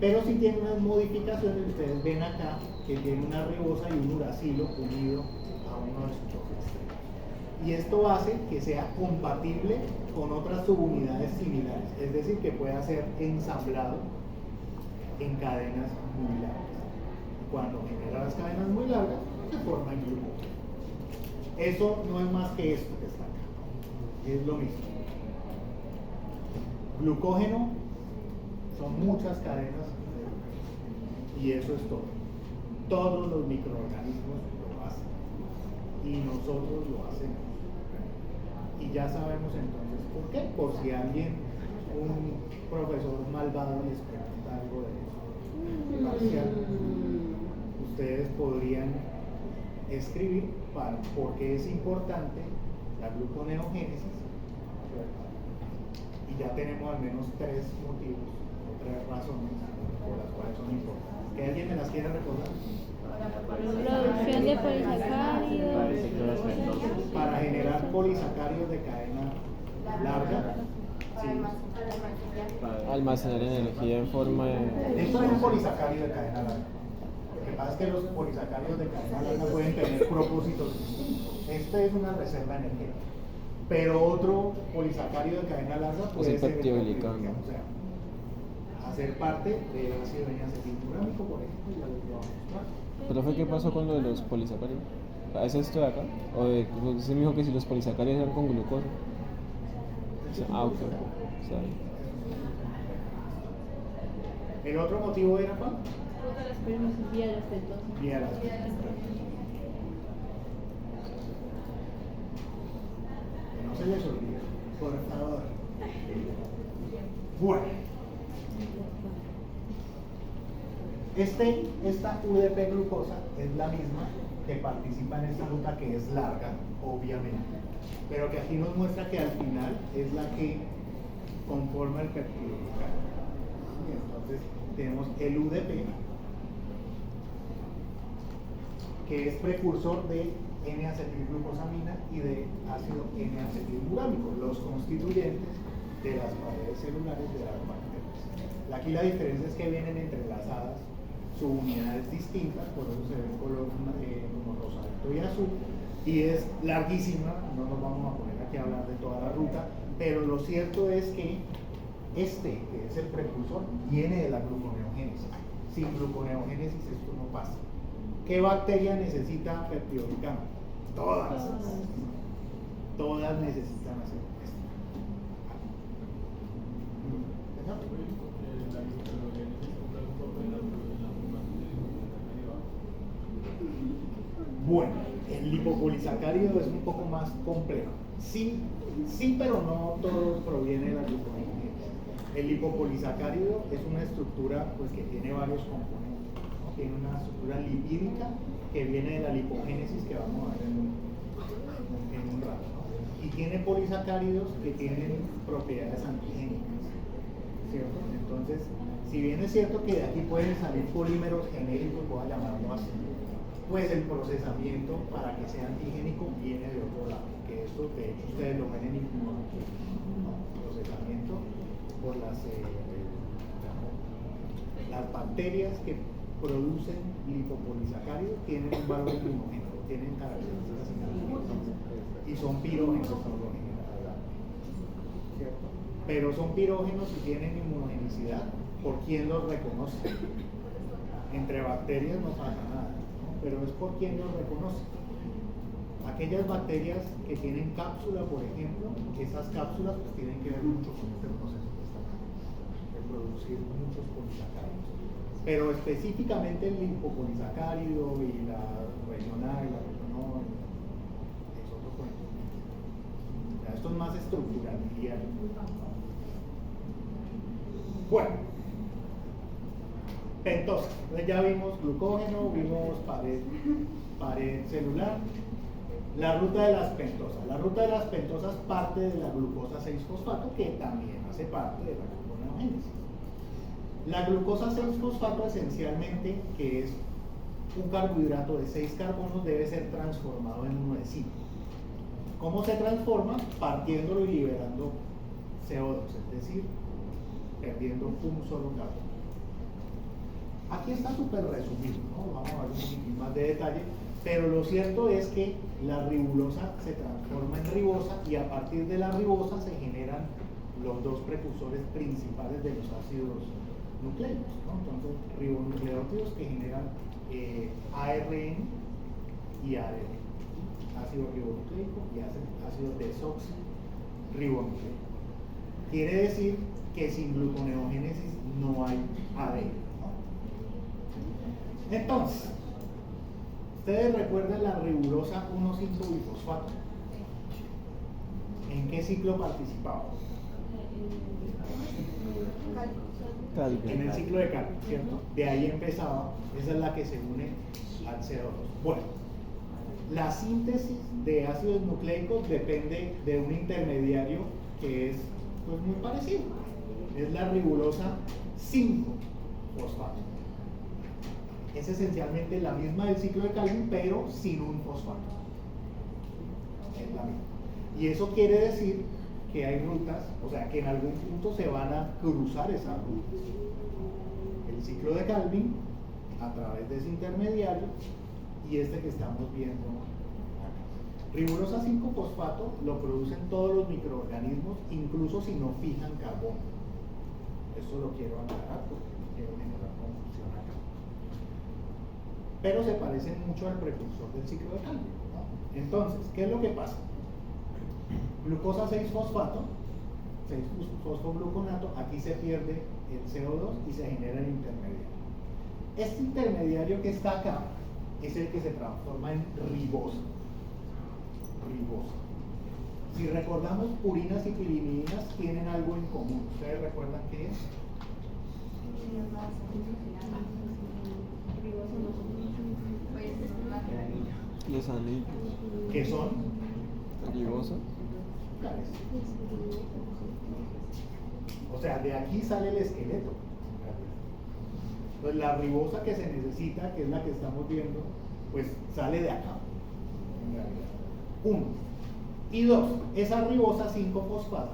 A: Pero sí tiene unas modificaciones, ustedes ven acá, que tiene una ribosa y un uracilo unido a uno de sus dos extremos. Y esto hace que sea compatible con otras subunidades similares, es decir, que pueda ser ensamblado en cadenas muy largas. Cuando genera las cadenas muy largas, se forma el glucógeno. Eso no es más que esto que está acá, es lo mismo. Glucógeno son muchas cadenas y eso es todo. Todos los microorganismos lo hacen y nosotros lo hacemos. Y ya sabemos entonces por qué. Por si alguien, un profesor malvado les pregunta algo de eso parcial, ustedes podrían escribir por qué es importante la gluconeogénesis. Y ya tenemos al menos 3 motivos o 3 razones por las cuales son importantes. ¿Que alguien me las quiera recordar?
C: Producción de polisacáridos.
A: Para generar polisacáridos de cadena larga. Sí.
B: Almacenar energía en forma de...
A: Esto es un polisacárido de cadena larga. Lo que pasa es que los polisacáridos de cadena larga pueden tener propósitos distintos. Este es una reserva energética. Pero otro polisacárido de cadena larga puede ser el peptidoglicano, o sea, hacer parte del ácido N-acetilmurámico, por ejemplo, ya les voy a mostrar.
B: ¿Profe, qué pasó con lo de los polisacáridos? ¿Es esto de acá? ¿O usted me dijo que si los polisacáridos eran con glucosa? Ah, ok. Está bien.
A: ¿El otro motivo era cuál?
C: Vía las pentosas.
A: Vía las no se les olvide, por favor. Bueno. Esta UDP glucosa es la misma que participa en esta ruta que es larga, obviamente, pero que aquí nos muestra que al final es la que conforma el peptidoglicano. Y entonces tenemos el UDP, que es precursor de N-acetilglucosamina y de ácido N-acetilmurámico, los constituyentes de las paredes celulares de las bacterias. Aquí la diferencia es que vienen entrelazadas subunidades distintas, por eso se ve en color como rosadito y azul, y es larguísima, no nos vamos a poner aquí a hablar de toda la ruta, pero lo cierto es que este, que es el precursor, viene de la gluconeogénesis. Sin gluconeogénesis esto no pasa. ¿Qué bacteria necesita peptidoglicano? Todas. Todas necesitan hacer esto. Bueno, el lipopolisacárido es un poco más complejo. Sí, pero no todo proviene de la gluconeogénesis. El lipopolisacárido es una estructura pues, que tiene varios componentes, ¿no? Tiene una estructura lipídica que viene de la lipogénesis que vamos a ver en un rato, ¿no? Y tiene polisacáridos que tienen propiedades antigénicas, ¿cierto? Entonces, si bien es cierto que de aquí pueden salir polímeros genéricos, voy a llamarlo así, pues el procesamiento para que sea antigénico viene de otro lado, que esto de hecho ustedes lo ven en inmunología, ¿no? Procesamiento por las bacterias que producen lipopolisacáridos tienen un valor inmunogénico, tienen características inmunogénicas y son pirógenos por lo general, ¿cierto? Pero son pirógenos y tienen inmunogenicidad. ¿Por quién los reconoce? Entre bacterias no pasa nada, ¿no? Pero es por quién los reconoce. Aquellas bacterias que tienen cápsula, por ejemplo, esas cápsulas pues tienen que ver mucho con este proceso que está acá, de producir muchos polisacáridos. Pero específicamente el lipopolisacárido y la región A y la región O es otro cuento. O sea, esto es más estructural, diría yo. Bueno, pentosa. Entonces ya vimos glucógeno, vimos pared celular. La ruta de las pentosas. La ruta de las pentosas parte de la glucosa 6-fosfato, que también hace parte de la gluconeogénesis. La glucosa 6-fosfato esencialmente, que es un carbohidrato de 6 carbonos, debe ser transformado en uno de 5. ¿Cómo se transforma? Partiéndolo y liberando CO2, es decir, perdiendo un solo carbono. Aquí está súper resumido, ¿no? Vamos a ver un poquitín más de detalle, pero lo cierto es que la ribulosa se transforma en ribosa y a partir de la ribosa se generan los dos precursores principales de los ácidos nucleicos, ¿no? Entonces, ribonucleótidos que generan ARN y ADN, ácido ribonucleico y ácido desoxirribonucleico. Quiere decir que sin gluconeogénesis no hay ADN, ¿no? Entonces, ustedes recuerdan la ribulosa 1,5-bifosfato. ¿En qué ciclo participaba? En el ciclo de Calvin, ¿cierto? De ahí empezaba, esa es la que se une al CO2. Bueno, la síntesis de ácidos nucleicos depende de un intermediario que es pues muy parecido. Es la ribulosa 5-fosfato. Es esencialmente la misma del ciclo de Calvin, pero sin un fosfato. Es la misma. Y eso quiere decir que hay rutas, o sea, que en algún punto se van a cruzar esas rutas. El ciclo de Calvin, a través de ese intermediario, y este que estamos viendo acá. Ribulosa 5-fosfato lo producen todos los microorganismos, incluso si no fijan carbono. Esto lo quiero aclarar porque no quiero generar confusión acá. Pero se parecen mucho al precursor del ciclo de Calvin, ¿no? Entonces, ¿qué es lo que pasa? Glucosa 6-fosfato, 6-fosfogluconato, aquí se pierde el CO2 y se genera el intermediario. Este intermediario que está acá es el que se transforma en ribosa. Si recordamos, purinas y pirimidinas tienen algo en común. ¿Ustedes recuerdan qué es?
B: Los anillos.
A: ¿Qué son?
B: Ribosa.
A: O sea, de aquí sale el esqueleto. Entonces la ribosa que se necesita, que es la que estamos viendo, pues sale de acá, en realidad. 1. Y 2, esa ribosa 5-fosfato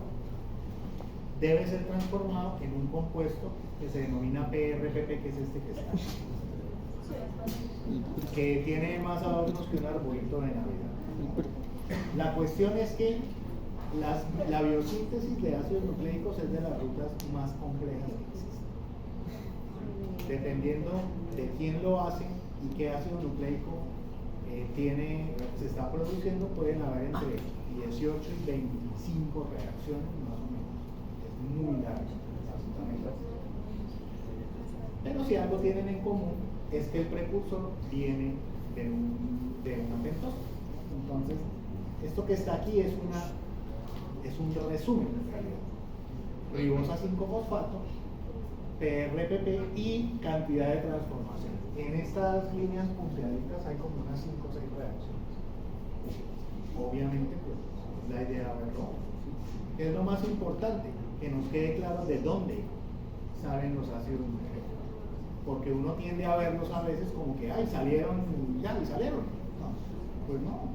A: debe ser transformado en un compuesto que se denomina PRPP, que es este que está aquí, que tiene más adornos que un arbolito de Navidad. La cuestión es que la biosíntesis de ácidos nucleicos es de las rutas más complejas que existen. Dependiendo de quién lo hace y qué ácido nucleico se está produciendo, pueden haber entre 18 y 25 reacciones más o menos. Es muy largo, absolutamente. Pero si algo tienen en común es que el precursor viene de una pentosa. Entonces, esto que está aquí es un resumen en realidad. Ribosa 5-fosfato, PRPP y cantidad de transformación. En estas líneas punteaditas hay como unas 5 o 6 reacciones. Obviamente, pues, es la idea verlo. ¿Qué es lo más importante? Que nos quede claro de dónde salen los ácidos nucleicos. Porque uno tiende a verlos a veces como que, ay, salieron, ya, y salieron. No, pues no.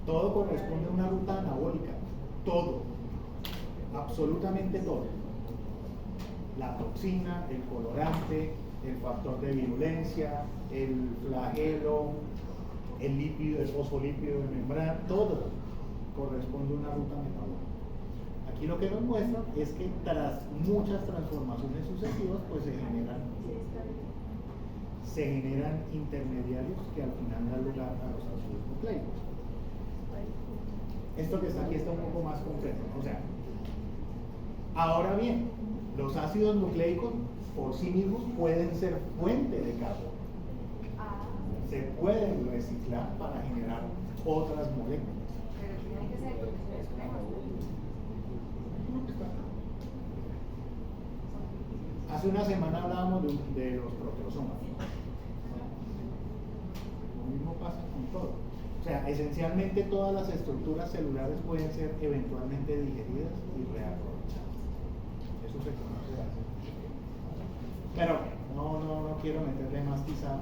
A: Todo corresponde a una ruta anabólica. Todo. Absolutamente todo. La toxina, el colorante, el factor de virulencia, el flagelo, el lípido, el fosfolípido de membrana, todo corresponde a una ruta metabólica. Aquí lo que nos muestra es que tras muchas transformaciones sucesivas, pues se generan intermediarios que al final dan lugar a los ácidos nucleicos. Esto que está aquí está un poco más concreto, ¿no? O sea, ahora bien, los ácidos nucleicos por sí mismos pueden ser fuente de carbono. Se pueden reciclar para generar otras moléculas.
F: Pero tienen que ser condiciones extremas.
A: Hace una semana hablábamos de los proteosomas. Lo mismo pasa con todo. O sea, esencialmente todas las estructuras celulares pueden ser eventualmente digeridas y reaprovechadas. Eso se conoce así. Pero no quiero meterle más quizá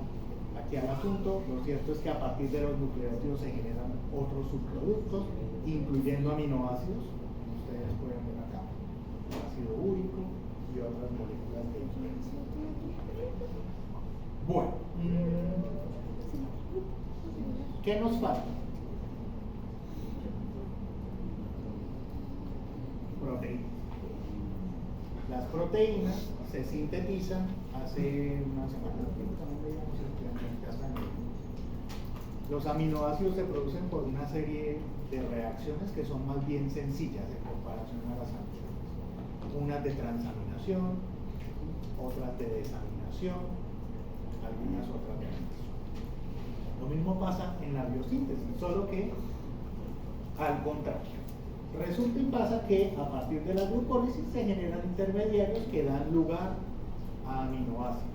A: aquí al asunto. Lo cierto es que a partir de los nucleótidos se generan otros subproductos, incluyendo aminoácidos, como ustedes pueden ver acá, ácido úrico y otras moléculas de diferencia. Bueno, ¿qué nos falta? Proteínas. Las proteínas se sintetizan hace una semana. Los aminoácidos se producen por una serie de reacciones que son más bien sencillas en comparación a las anteriores. Unas de transaminación, otras de desaminación, algunas otras de aminación. Lo mismo pasa en la biosíntesis, solo que al contrario. Resulta y pasa que a partir de la glucólisis se generan intermediarios que dan lugar a aminoácidos.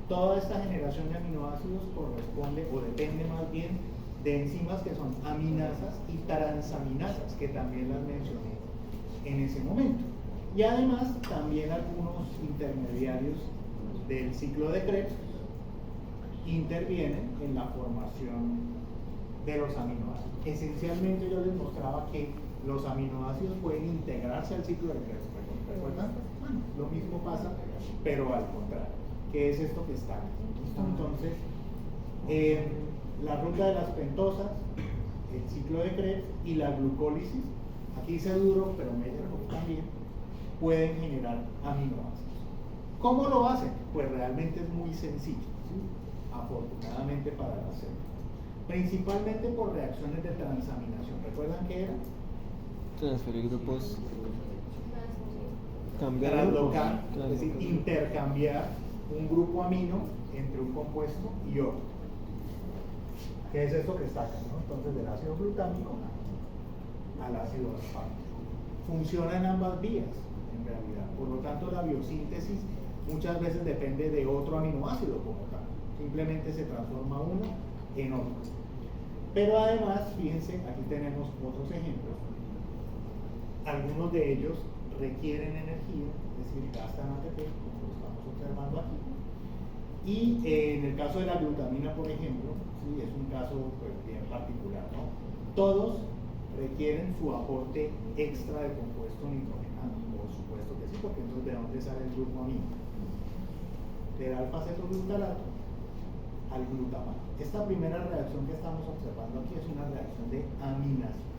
A: Toda esta generación de aminoácidos corresponde o depende más bien de enzimas que son aminasas y transaminasas, que también las mencioné en ese momento. Y además también algunos intermediarios del ciclo de Krebs intervienen en la formación de los aminoácidos. Esencialmente yo les mostraba que los aminoácidos pueden integrarse al ciclo de Krebs, ¿recuerdan? Bueno, lo mismo pasa, pero al contrario. ¿Qué es esto que está aquí? Entonces, la ruta de las pentosas, el ciclo de Krebs y la glucólisis, aquí dice duro, pero Meyerhoff también, pueden generar aminoácidos. ¿Cómo lo hacen? Pues realmente es muy sencillo, ¿sí? Afortunadamente para la célula. Principalmente por reacciones de transaminación. ¿Recuerdan qué era?
B: Transferir grupos. Cambiar
A: Traslocar,
B: grupos.
A: es decir, intercambiar un grupo amino entre un compuesto y otro. ¿Qué es esto que está acá, ¿no? Entonces, del ácido glutámico al ácido aspartico. Funciona en ambas vías, en realidad. Por lo tanto, la biosíntesis muchas veces depende de otro aminoácido como tal. Simplemente se transforma uno en otro. Pero además, fíjense, aquí tenemos otros ejemplos. Algunos de ellos requieren energía, es decir, gastan ATP, como lo estamos observando aquí. Y en el caso de la glutamina, por ejemplo, ¿sí? Es un caso pues, bien particular, ¿no? Todos requieren su aporte extra de compuesto nitrogenado, por supuesto que sí, porque entonces ¿de dónde sale el grupo amino? Del alfa-cetoglutarato al glutamato. Esta primera reacción que estamos observando aquí es una reacción de aminación,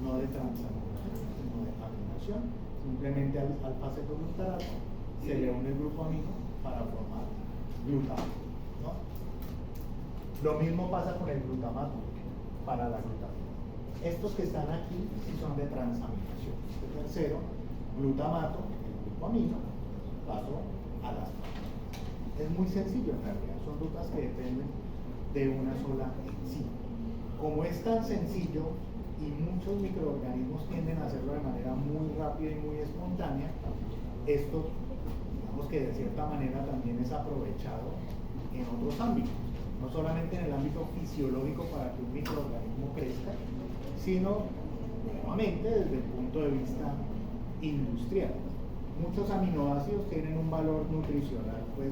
A: no de transaminación, sino de aminación. Simplemente al alfa-cetoglutarato se le une el grupo amino para formar glutamato, ¿no? Lo mismo pasa con el glutamato para la glutamina. Estos que están aquí sí son de transaminación. Este tercero, glutamato, el grupo amino, pasó a las proteínas. Es muy sencillo en realidad, son rutas que dependen de una sola enzima. Como es tan sencillo y muchos microorganismos tienden a hacerlo de manera muy rápida y muy espontánea, esto digamos que de cierta manera también es aprovechado en otros ámbitos, no solamente en el ámbito fisiológico para que un microorganismo crezca, sino nuevamente desde el punto de vista industrial. Muchos aminoácidos tienen un valor nutricional pues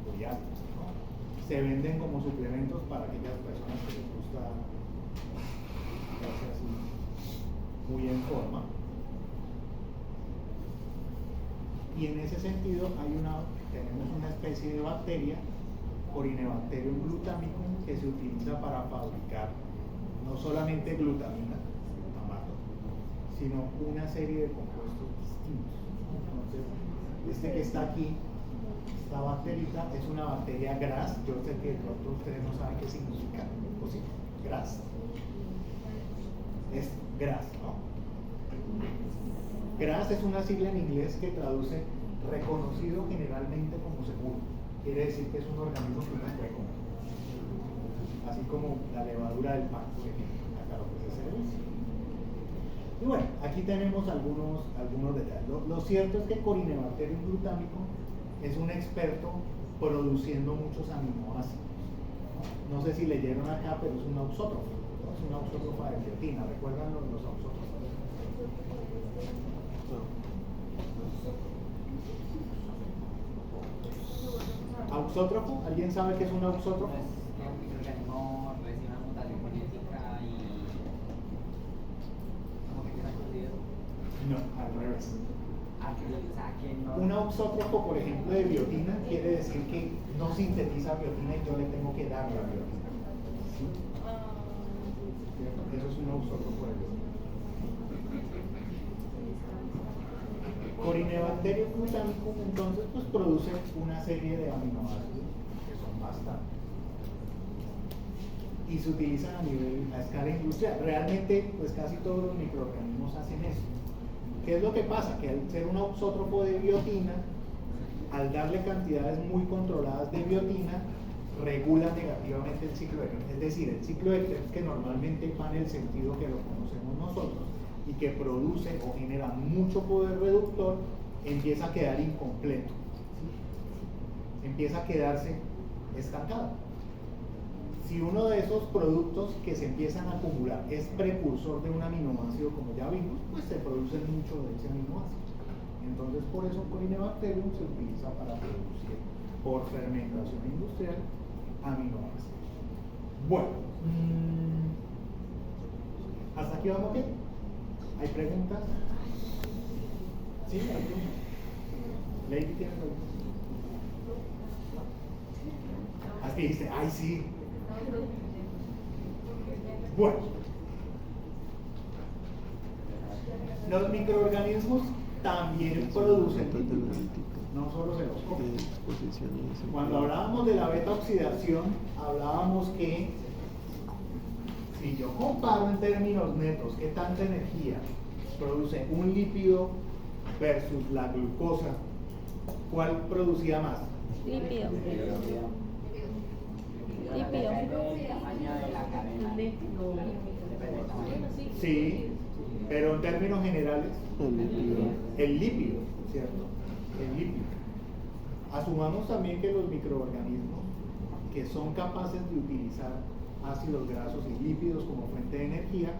A: muy alto, ¿no? Se venden como suplementos para aquellas personas que les gusta verse así muy en forma. Y en ese sentido tenemos una especie de bacteria, Corynebacterium glutamicum, que se utiliza para fabricar no solamente glutamina, glutamato, sino una serie de compuestos distintos. Entonces, este que está aquí, esta bacterita, es una bacteria GRAS. Yo sé que de pronto ustedes no saben qué significa, ¿o sí? GRAS. Es GRAS, ¿no? GRAS es una sigla en inglés que traduce reconocido generalmente como seguro. Quiere decir que es un organismo que uno puede comer. Así como la levadura del pan, por ejemplo, acá lo puede hacer. Y bueno, aquí tenemos algunos detalles. Lo cierto es que Corynebacterium glutamicum es un experto produciendo muchos aminoácidos. No sé si leyeron acá, pero es un auxótrofo. Es una auxótrofa de biotina. ¿Recuerdan los auxótrofos? ¿Auxótrofo? ¿Alguien sabe qué es un auxótrofo?
H: Es que un microorganismo recibe una mutación genética y como que queda cocido.
A: No, al revés.
H: No.
A: Un auxótrofo, por ejemplo, de biotina, quiere decir que no sintetiza biotina y yo le tengo que dar la biotina. ¿Sí? Eso es un auxótrofo de biotina. Corynebacterium glutamicum entonces pues produce una serie de aminoácidos que son bastantes y se utilizan a escala industrial. Realmente pues casi todos los microorganismos hacen eso. ¿Qué es lo que pasa? Que al ser un auxótrofo de biotina, al darle cantidades muy controladas de biotina, regula negativamente el ciclo de Krebs. Es decir, el ciclo de Krebs, que normalmente va en el sentido que lo conocemos nosotros y que produce o genera mucho poder reductor, empieza a quedar incompleto, ¿sí? Empieza a quedarse estancado. Si uno de esos productos que se empiezan a acumular es precursor de un aminoácido, como ya vimos, pues se produce mucho de ese aminoácido. Entonces, por eso Corynebacterium se utiliza para producir, por fermentación industrial, aminoácidos. Bueno, ¿hasta aquí vamos bien? ¿Hay preguntas? ¿Sí? ¿Hay preguntas? ¿Lady tiene preguntas? Así dice, ¡ay sí! Bueno, los microorganismos también producen lípidos, no solo se los comen. Cuando hablábamos de la beta oxidación, hablábamos que si yo comparo en términos netos qué tanta energía produce un lípido versus la glucosa, ¿cuál producía más?
C: Lípido.
H: Depende del tamaño de la cadena. Depende del tamaño.
A: Sí, pero en términos generales, el lípido, ¿cierto? El lípido. Asumamos también que los microorganismos que son capaces de utilizar ácidos grasos y lípidos como fuente de energía,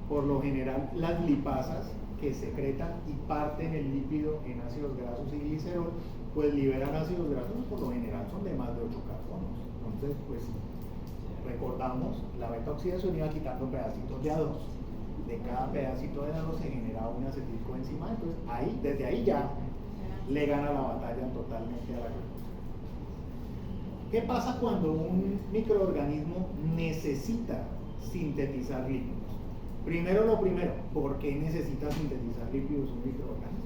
A: por lo general las lipasas que secretan y parten el lípido en ácidos grasos y glicerol, pues liberan ácidos grasos, por lo general son de más de 8 carbonos. Entonces, pues recordamos, la beta oxidación iba quitando pedacitos de A2. De cada pedacito de A2 se generaba una acetilcoenzima, entonces desde ahí ya le gana la batalla totalmente a la glucosa. ¿Qué pasa cuando un microorganismo necesita sintetizar lípidos? Primero lo primero, ¿por qué necesita sintetizar lípidos un microorganismo?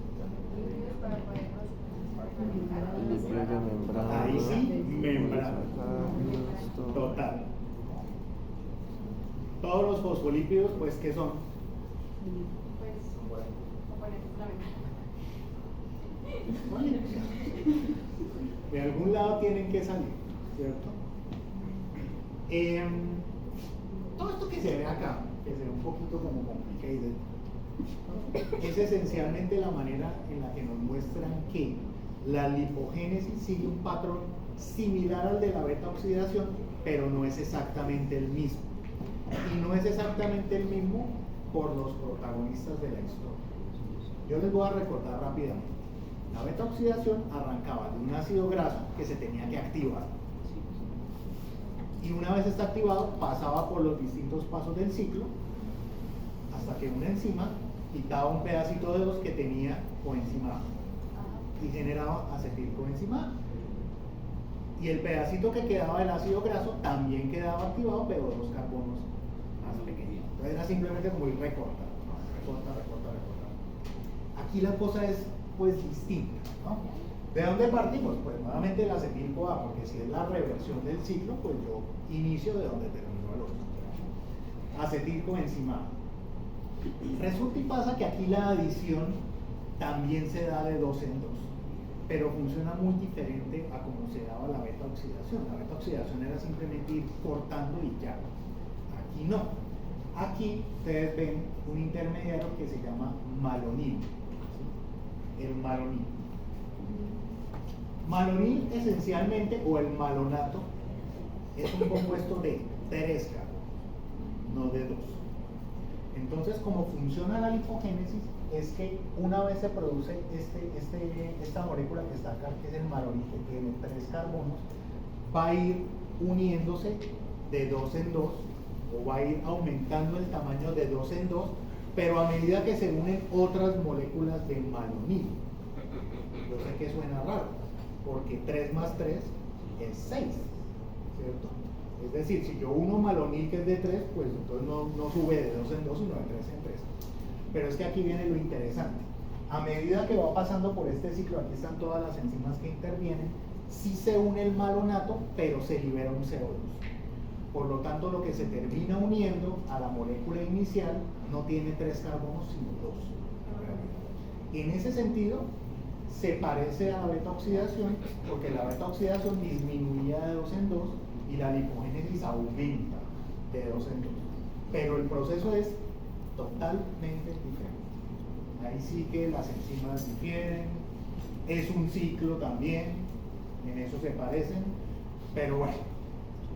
A: Ahí sí, membrana. Total. Todos los fosfolípidos, pues, ¿qué son?
F: Pues, componentes fundamentales.
A: De algún lado tienen que salir, ¿cierto? Todo esto que se ve acá, que se ve un poquito como complicated, ¿no? Es esencialmente la manera en la que nos muestran que la lipogénesis sigue un patrón similar al de la beta oxidación, pero no es exactamente el mismo. Y no es exactamente el mismo por los protagonistas de la historia. Yo les voy a recordar rápidamente. La beta oxidación arrancaba de un ácido graso que se tenía que activar. Y una vez está activado, pasaba por los distintos pasos del ciclo hasta que una enzima quitaba un pedacito de los que tenía coenzima A. y generaba acetilcoenzima A. Y el pedacito que quedaba del ácido graso también quedaba activado, pero 2 carbonos más pequeños. Entonces era simplemente como ir recortando, ¿no? Recorta. Aquí la cosa es pues distinta, ¿no? ¿De dónde partimos? Pues nuevamente el acetil-CoA, porque si es la reversión del ciclo, pues yo inicio de donde termino el otro. Acetilcoenzima A. Resulta y pasa que aquí la adición también se da de 2 en 2, pero funciona muy diferente a como se daba la beta oxidación. La beta oxidación era simplemente ir cortando y ya. Aquí no. Aquí ustedes ven un intermediario que se llama malonil. ¿Sí? El malonil. Malonil esencialmente, o el malonato, es un compuesto de 3 carbonos, no de 2. Entonces, como funciona la lipogénesis, es que una vez se produce esta molécula que está acá, que es el malonil, que tiene 3 carbonos, va a ir uniéndose de 2 en 2, o va a ir aumentando el tamaño de 2 en 2, pero a medida que se unen otras moléculas de malonil. Yo sé que suena raro, porque 3 más 3 es 6, ¿cierto? Es decir, si yo uno malonil que es de 3, pues entonces no sube de 2 en 2, sino de 3 en 3. Pero es que aquí viene lo interesante. A medida que va pasando por este ciclo, aquí están todas las enzimas que intervienen, sí se une el malonato, pero se libera un CO2. Por lo tanto, lo que se termina uniendo a la molécula inicial no tiene 3 carbonos, sino 2. En ese sentido, se parece a la beta oxidación, porque la beta oxidación disminuía de 2 en 2 y la lipogénesis aumenta de 2 en 2. Pero el proceso es totalmente diferente. Ahí sí que las enzimas difieren, es un ciclo también, en eso se parecen, pero bueno,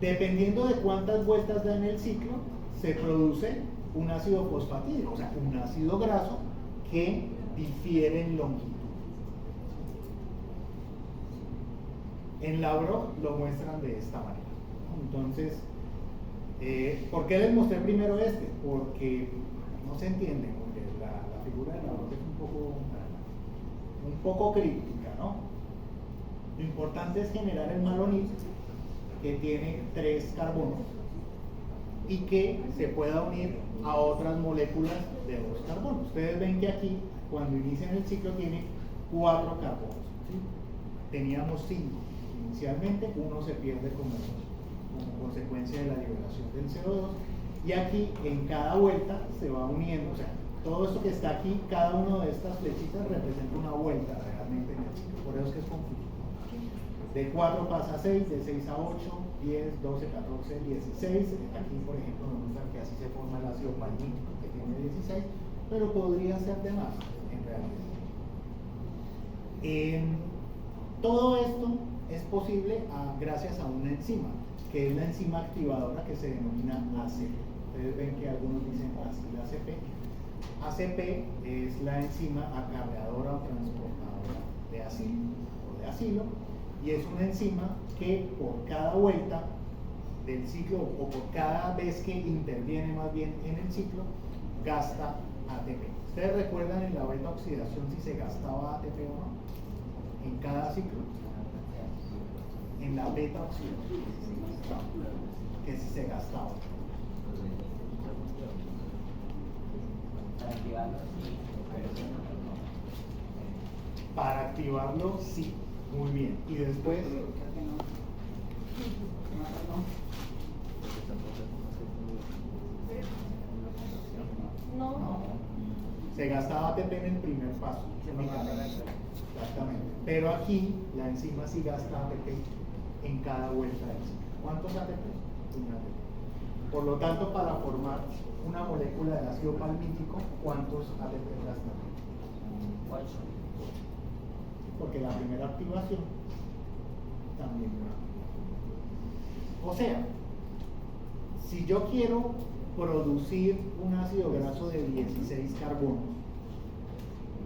A: dependiendo de cuántas vueltas da en el ciclo, se produce un ácido fosfatídico, o sea, un ácido graso que difiere en longitud. En Labro lo muestran de esta manera. Entonces, ¿por qué les mostré primero este? Porque no se entiende muy bien. La figura de Labro es un poco críptica, ¿no? Lo importante es generar el malonil, que tiene 3 carbonos y que se pueda unir a otras moléculas de 2 carbonos. Ustedes ven que aquí, cuando inician el ciclo, tiene 4 carbonos, ¿sí? Teníamos 5 inicialmente, uno se pierde como consecuencia de la liberación del CO2, y aquí en cada vuelta se va uniendo, o sea, todo esto que está aquí, cada una de estas flechitas representa una vuelta realmente en el ciclo, por eso es que es confuso. De 4 pasa a 6, de 6 a 8, 10, 12, 14, 16. Aquí, por ejemplo, nos muestran que así se forma el ácido palmítico, que tiene 16, pero podría ser de más, en realidad. Todo esto es posible gracias a una enzima, que es la enzima activadora que se denomina ACP. Ustedes ven que algunos dicen acil ACP. ACP es la enzima acarreadora o transportadora de acilo o de acilo, y es una enzima que por cada vuelta del ciclo, o por cada vez que interviene más bien en el ciclo, gasta ATP. ¿Ustedes recuerdan en la beta oxidación si se gastaba ATP o no? En cada ciclo. En la beta oxidación, que si se gastaba.
H: Para activarlo, sí.
A: Para activarlo, sí. Muy bien. Y después.
E: No.
A: Se gastaba ATP en el primer paso. Exactamente. Pero aquí la enzima sí gasta ATP en cada vuelta del ciclo. ¿Cuántos ATP? Un ATP. Por lo tanto, para formar una molécula de ácido palmítico, ¿cuántos ATP gasta?
H: 8.
A: Porque la primera activación también o sea, si yo quiero producir un ácido graso de 16 carbonos,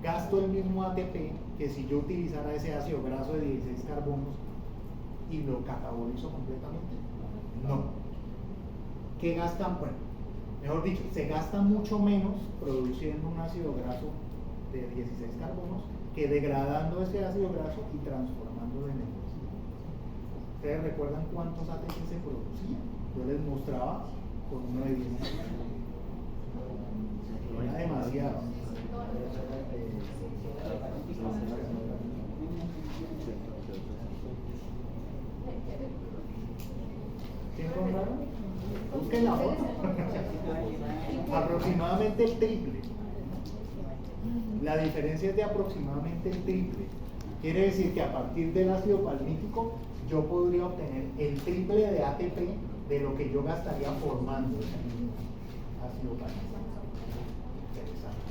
A: gasto el mismo ATP que si yo utilizara ese ácido graso de 16 carbonos y lo catabolizo completamente. No. ¿Qué gastan? Bueno, mejor dicho, se gasta mucho menos produciendo un ácido graso de 16 carbonos que degradando ese ácido graso y transformándolo en energía. ¿Ustedes recuerdan cuántos ATP se producían? Yo les mostraba con uno de 10. Era demasiado. ¿Sí encontraron? Busquen la foto. Aproximadamente el triple. La diferencia es de aproximadamente el triple. Quiere decir que a partir del ácido palmítico yo podría obtener el triple de ATP de lo que yo gastaría formando ese ácido palmítico. Interesante.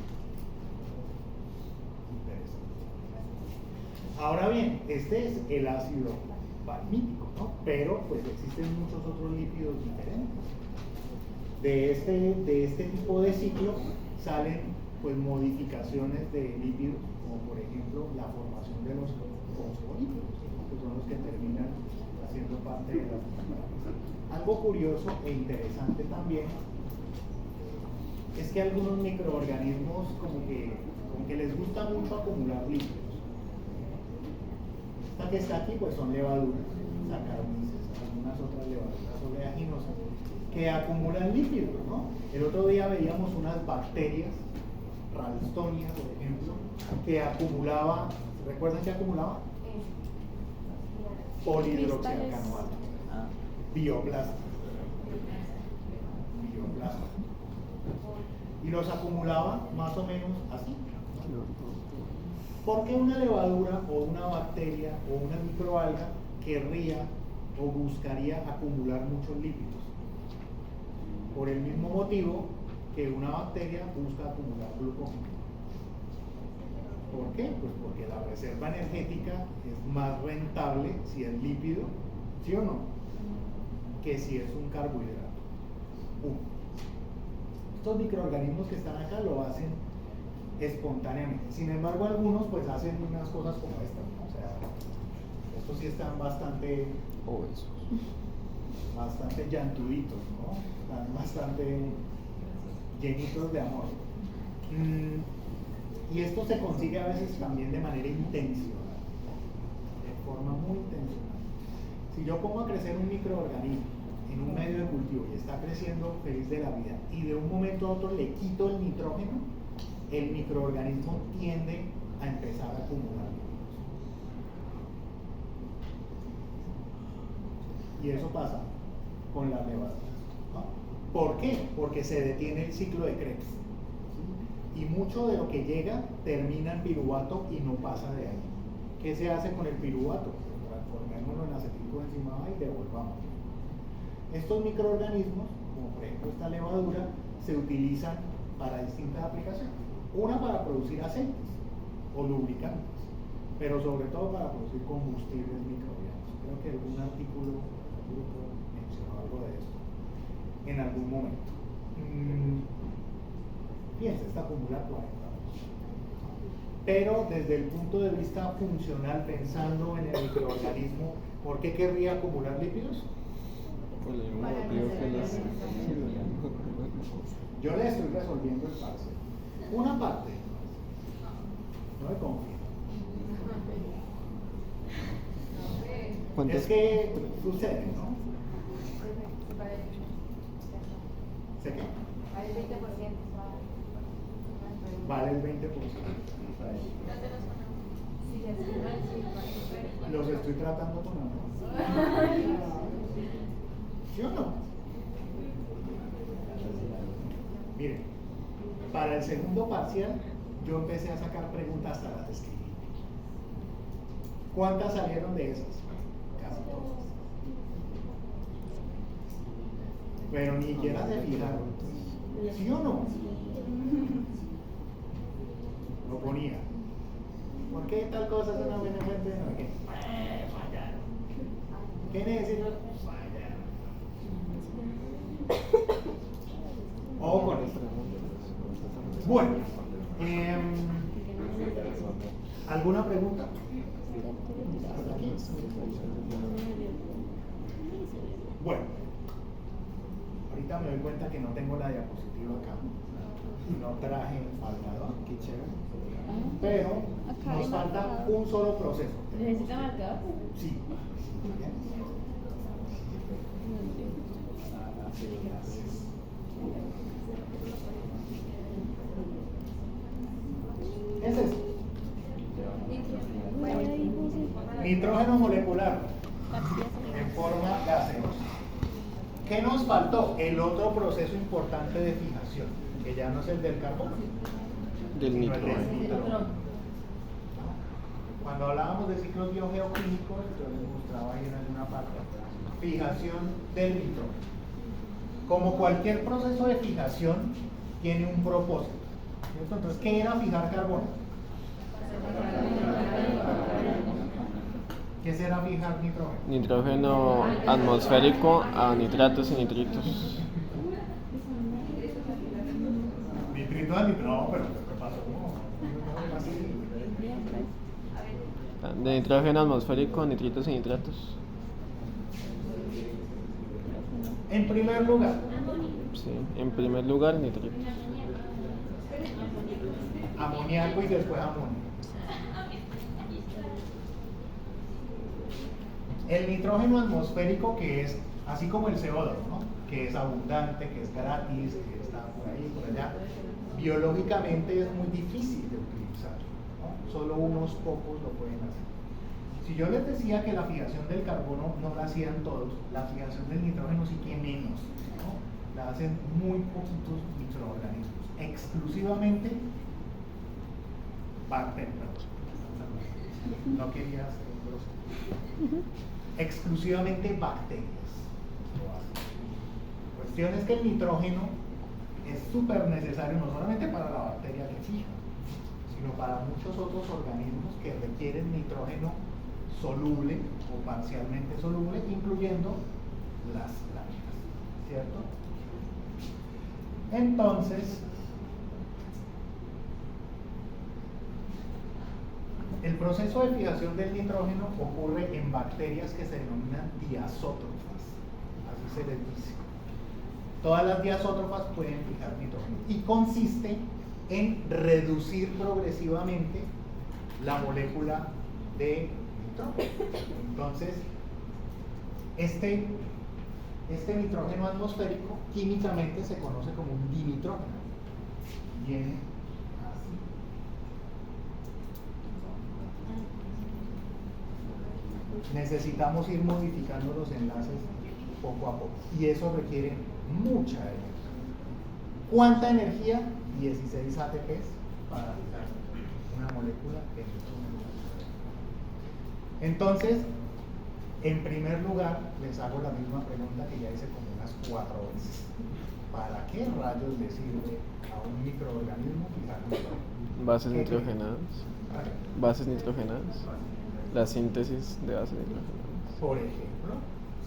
A: Interesante. Ahora bien, este es el ácido palmítico, ¿no? Pero pues existen muchos otros lípidos diferentes. De este tipo de ciclo salen pues modificaciones de lípidos, como por ejemplo la formación de los fosfolípidos, que son los que terminan haciendo parte de la fosfolípidos. Algo curioso e interesante también es que algunos microorganismos como que les gusta mucho acumular lípidos. Esta que está aquí pues son levaduras, Saccharomyces, algunas otras levaduras oleaginosas que acumulan lípidos, ¿no? El otro día veíamos unas bacterias, Ralstonia, por ejemplo, que acumulaba, ¿recuerdan que acumulaba? Polihidroxialcanoato, bioplasma. Y los acumulaba más o menos así. ¿Por qué una levadura o una bacteria o una microalga querría o buscaría acumular muchos lípidos? Por el mismo motivo que una bacteria busca acumular glucógeno. ¿Por qué? Pues porque la reserva energética es más rentable si es lípido, ¿sí o no? Que si es un carbohidrato. Estos microorganismos que están acá lo hacen espontáneamente. Sin embargo, algunos pues hacen unas cosas como esta, ¿no? O sea, estos sí están bastante
B: obesos,
A: bastante llantuditos, ¿no? Están bastante llenitos de amor. Y esto se consigue a veces también de manera intencional, de forma muy intencional. Si yo pongo a crecer un microorganismo en un medio de cultivo y está creciendo feliz de la vida y de un momento a otro le quito el nitrógeno, el microorganismo tiende a empezar a acumular lípidos. Y eso pasa con las levaduras, ¿no? ¿Por qué? Porque se detiene el ciclo de Krebs. ¿Sí? Y mucho de lo que llega termina en piruvato y no pasa de ahí. ¿Qué se hace con el piruvato? Transformémoslo en acetilcoenzima A y devolvamos. Estos microorganismos, como por ejemplo esta levadura, se utilizan para distintas aplicaciones. Una para producir aceites o lubricantes, pero sobre todo para producir combustibles microbianos. Creo que algún artículo mencionó algo de esto en algún momento. Fíjense, esta acumula 40. Pero desde el punto de vista funcional, pensando en el microorganismo, ¿por qué querría acumular lípidos?
B: por el mismo motivo que las...
A: Yo le estoy resolviendo el parcial. Una parte, no me confío. Es que sucede, ¿no? ¿Sé qué?
F: Vale el 20%.
A: Vale el 20%. Los estoy tratando con amor. ¿Sí o no? Miren, para el segundo parcial yo empecé a sacar preguntas hasta las escribí. ¿Cuántas salieron de esas? Casi todas. Pero ni siquiera se fijaron. ¿Sí o no? Lo ponía. ¿Por qué tal cosa es una buena fuente de energía? Fallaron. ¿Qué necesito? Fallaron. Ojo con esto. Bueno, ¿alguna pregunta? ¿Hasta aquí? Bueno, ahorita me doy cuenta que no tengo la diapositiva acá. No traje marcador, qué chévere. Pero
C: Acá
A: nos
C: hay
A: falta
C: marcador.
A: un solo proceso.
E: ¿Necesita marcador?
A: Sí. Bien. ¿Qué es eso? Nitrógeno molecular en forma gaseosa. ¿Qué nos faltó? El otro proceso importante de fijación, que ya no es el del carbono,
B: Del
A: sino el del
B: nitrógeno.
A: nitrógeno. Cuando hablábamos de ciclos biogeoquímicos, yo les mostraba ahí en alguna parte, fijación del nitrógeno. Como cualquier proceso de fijación, tiene un propósito, ¿cierto? Entonces, ¿qué era fijar carbono? ¿Qué será fijar nitrógeno?
B: Nitrógeno atmosférico a nitratos y nitritos.
A: Nitrito a nitrógeno, no, pero ¿qué pasó? No, así.
B: De nitrógeno atmosférico a nitritos y nitratos.
A: En primer lugar,
B: Sí, en primer lugar nitritos.
A: amoníaco y después amonio. El nitrógeno atmosférico, que es así como el CO2, ¿no? Que es abundante, que es gratis, que está por ahí, por allá, biológicamente es muy difícil de utilizar, ¿no? Solo unos pocos lo pueden hacer. Si yo les decía que la fijación del carbono no la hacían todos, la fijación del nitrógeno sí que menos, ¿no? La hacen muy poquitos microorganismos, exclusivamente bacterias. No quería ser grosero. Exclusivamente bacterias lo hacen. La cuestión es que el nitrógeno es súper necesario no solamente para la bacteria que fija, sino para muchos otros organismos que requieren nitrógeno soluble o parcialmente soluble, incluyendo las plantas, ¿cierto? Entonces, el proceso de fijación del nitrógeno ocurre en bacterias que se denominan diazótrofas, así se les dice. Todas las diazótrofas pueden fijar nitrógeno y consiste en reducir progresivamente la molécula de nitrógeno. Entonces, este nitrógeno atmosférico químicamente se conoce como un dinitrógeno. Viene así. Necesitamos ir modificando los enlaces poco a poco y eso requiere mucha energía. ¿Cuánta energía? 16 ATPs para fijar una molécula de nitrógeno. Entonces, en primer lugar, les hago la misma pregunta que ya hice como unas 4 veces. ¿Para qué rayos le sirve a un microorganismo fijar nitrógeno?
B: Bases
A: ¿Qué
B: nitrogenadas.
A: ¿Vale?
B: Bases nitrogenadas. La síntesis de bases nitrogenadas.
A: Por ejemplo,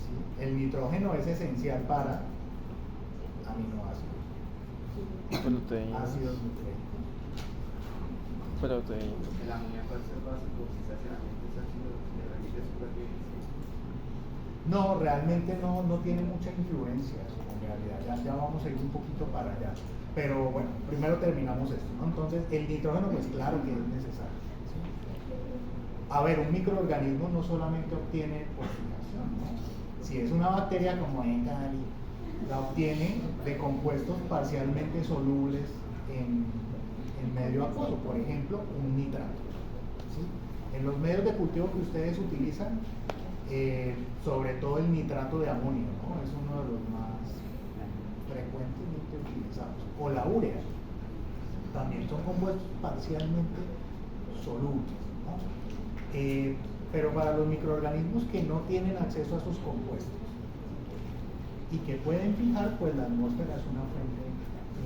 A: ¿sí? El nitrógeno es esencial para aminoácidos,
B: Proteínas.
A: ácidos nucleicos.
B: Proteínas.
G: El amoníaco es el básico, si se hacen ambientes ácidos, de repente supervivencia.
A: No, realmente no tiene mucha influencia en realidad, ya vamos a ir un poquito para allá. Pero bueno, primero terminamos esto, ¿no? Entonces, el nitrógeno, pues claro que es necesario. ¿Sí? A ver, un microorganismo no solamente obtiene por fijación, ¿no? Si es una bacteria como E. coli, la obtiene de compuestos parcialmente solubles en medio acuoso, por ejemplo, un nitrato. ¿Sí? En los medios de cultivo que ustedes utilizan, sobre todo el nitrato de amonio, ¿no? Es uno de los más frecuentemente utilizados, o la urea, también son compuestos parcialmente solubles, ¿no? Pero para los microorganismos que no tienen acceso a sus compuestos y que pueden fijar, pues la atmósfera es una fuente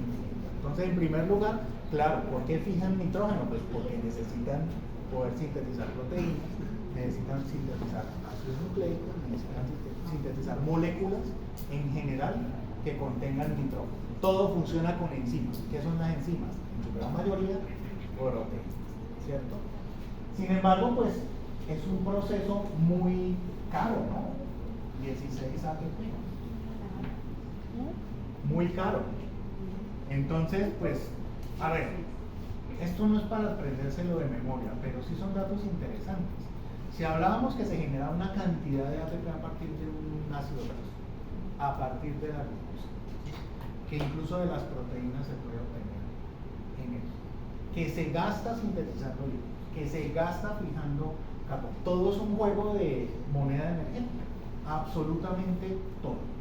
A: infinita. Entonces, en primer lugar, claro, ¿por qué fijan nitrógeno? Pues porque necesitan poder sintetizar proteínas, necesitan sintetizar ácidos nucleicos, necesitan sintetizar moléculas en general que contengan nitrógeno. Todo funciona con enzimas. ¿Qué son las enzimas? En su gran mayoría, proteínas, ¿cierto? Sin embargo, pues es un proceso muy caro, ¿no? 16 ATP. Muy caro. Entonces, pues A ver, esto no es para aprendérselo de memoria, pero sí son datos interesantes. Si hablábamos que se genera una cantidad de ATP a partir de un ácido graso, a partir de la glucosa, que incluso de las proteínas se puede obtener en él, que se gasta sintetizando lípidos, que se gasta fijando carbono. Todo es un juego de moneda energética, absolutamente todo.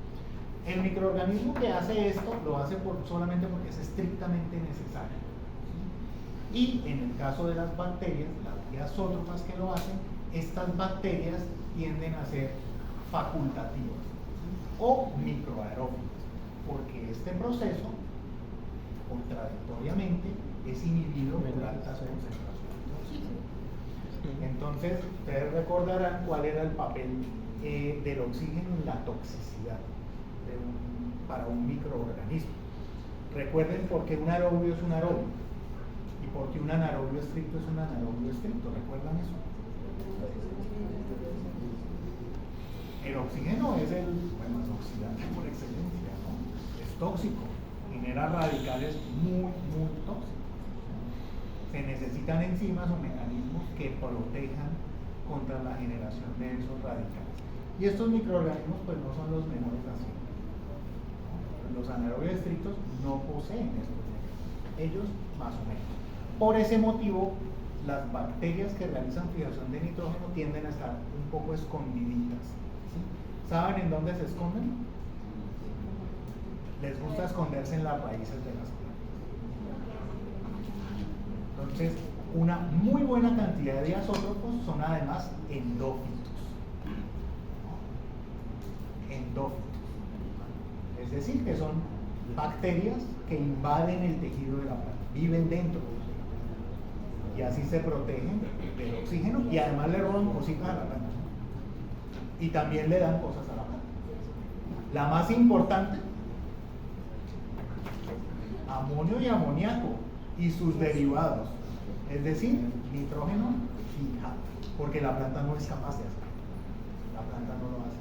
A: El microorganismo que hace esto lo hace solamente porque es estrictamente necesario. Y en el caso de las bacterias, las diazótrofas que lo hacen, estas bacterias tienden a ser facultativas o microaerófilas, porque este proceso, contradictoriamente, es inhibido por altas concentraciones de oxígeno. Entonces, ustedes recordarán cuál era el papel del oxígeno en la toxicidad para un microorganismo. Recuerden por qué un aerobio es un aerobio y por qué un anaerobio estricto es un anaerobio estricto. ¿Recuerdan eso? El oxígeno es el oxidante por excelencia, ¿no? Es tóxico, genera radicales muy tóxicos. Se necesitan enzimas o mecanismos que protejan contra la generación de esos radicales. Y estos microorganismos pues no son los menores así. Los anaerobios estrictos no poseen estos mecanismos, ellos más o menos. Por ese motivo, las bacterias que realizan fijación de nitrógeno tienden a estar un poco escondiditas. ¿Sí? ¿Saben en dónde se esconden? Les gusta esconderse en las raíces de las plantas. Entonces, una muy buena cantidad de diazótrofos son además endófitos. Endófitos. Es decir, que son bacterias que invaden el tejido de la planta, viven dentro del tejido. Y así se protegen del oxígeno y además le roban cositas a la planta. Y también le dan cosas a la planta. La más importante, amonio y amoníaco y sus derivados, es decir, nitrógeno fijado, porque la planta no es capaz de hacerlo. La planta no lo hace.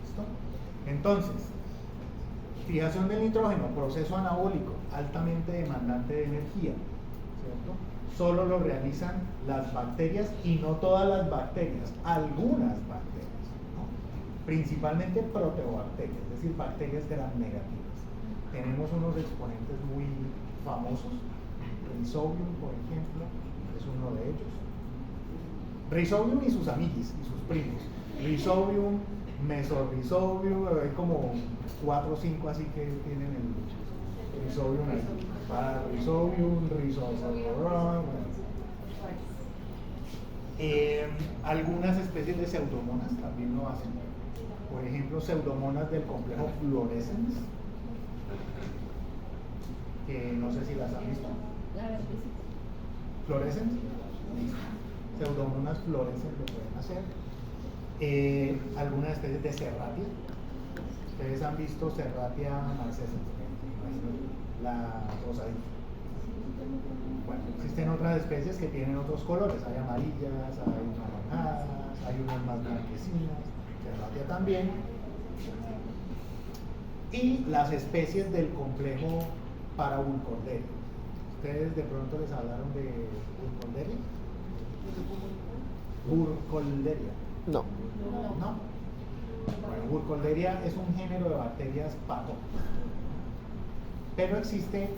A: ¿Listo? Entonces, fijación del nitrógeno, proceso anabólico, altamente demandante de energía, ¿cierto? Solo lo realizan las bacterias y no todas las bacterias, algunas bacterias, ¿no? Principalmente proteobacterias, es decir, bacterias gram negativas. Tenemos unos exponentes muy famosos, Rhizobium, por ejemplo, es uno de ellos. Rhizobium y sus amiguis y sus primos. Rhizobium, Mesorhizobium, hay como 4 o 5 así que tienen el Rhizobium ahí. Para Rhizobium, Rhizobium. Algunas especies de pseudomonas también lo hacen. Por ejemplo, pseudomonas del complejo fluorescens, que no sé si las han visto. Fluorescens, pseudomonas fluorescens lo pueden hacer. Algunas especies de Serratia. Ustedes han visto Serratia marcescens, la rosadita. Bueno, existen otras especies que tienen otros colores, hay amarillas, hay anaranjadas, hay unas más blanquecinas, Serratia también. Y las especies del complejo Parabulcorderia. ¿Ustedes de pronto les hablaron de Burkholderia? Burkholderia.
B: No.
A: ¿No? Bueno, Burkholderia es un género de bacterias patógenas. Pero existe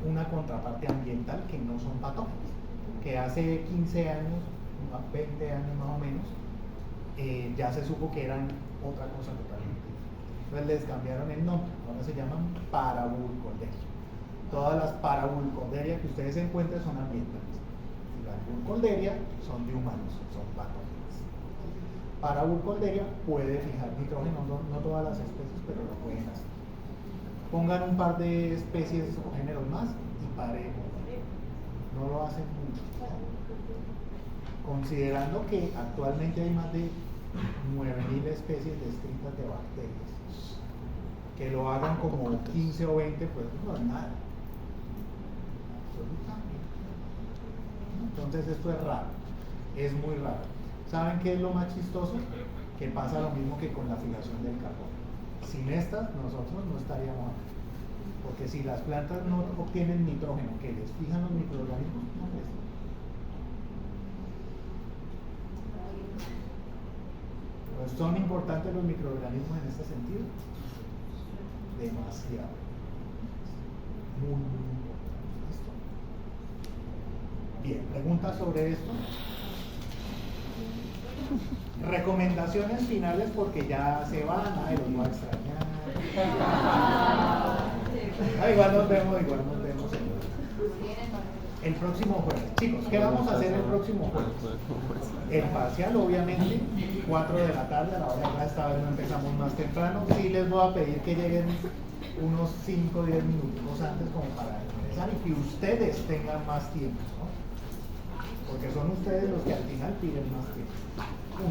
A: una contraparte ambiental que no son patógenas, que hace 15 años, 20 años más o menos, ya se supo que eran otra cosa totalmente. Entonces les cambiaron el nombre, ahora se llaman Parabulcorderia. Todas las Parabulcorderia que ustedes encuentren son ambientales. Y las Burkholderia son de humanos, son patógenas. Parabulcorderia puede fijar nitrógeno, no todas las especies, pero lo pueden hacer. Pongan un par de especies o géneros más y paren. No lo hacen mucho. Considerando que actualmente hay más de 9.000 especies descritas de bacterias. Que lo hagan como 15 o 20, pues no es nada. Absolutamente. Entonces esto es raro. Es muy raro. ¿Saben qué es lo más chistoso? Que pasa lo mismo que con la fijación del carbono. Sin estas, nosotros no estaríamos aquí. Porque si las plantas no obtienen nitrógeno que les fijan los microorganismos, no les. Pues son importantes los microorganismos en este sentido. Demasiado. Muy importante. ¿Listo? Bien, preguntas sobre esto. Recomendaciones finales porque ya se van, los voy a extrañar. Igual nos vemos el próximo jueves. Chicos, ¿qué vamos a hacer el próximo jueves? El parcial, obviamente, 4 de la tarde, a la hora de esta vez no empezamos más temprano. Sí les voy a pedir que lleguen unos 5 o 10 minutos antes como para empezar y que ustedes tengan más tiempo, ¿no? Porque son ustedes los que al final piden más tiempo. 1.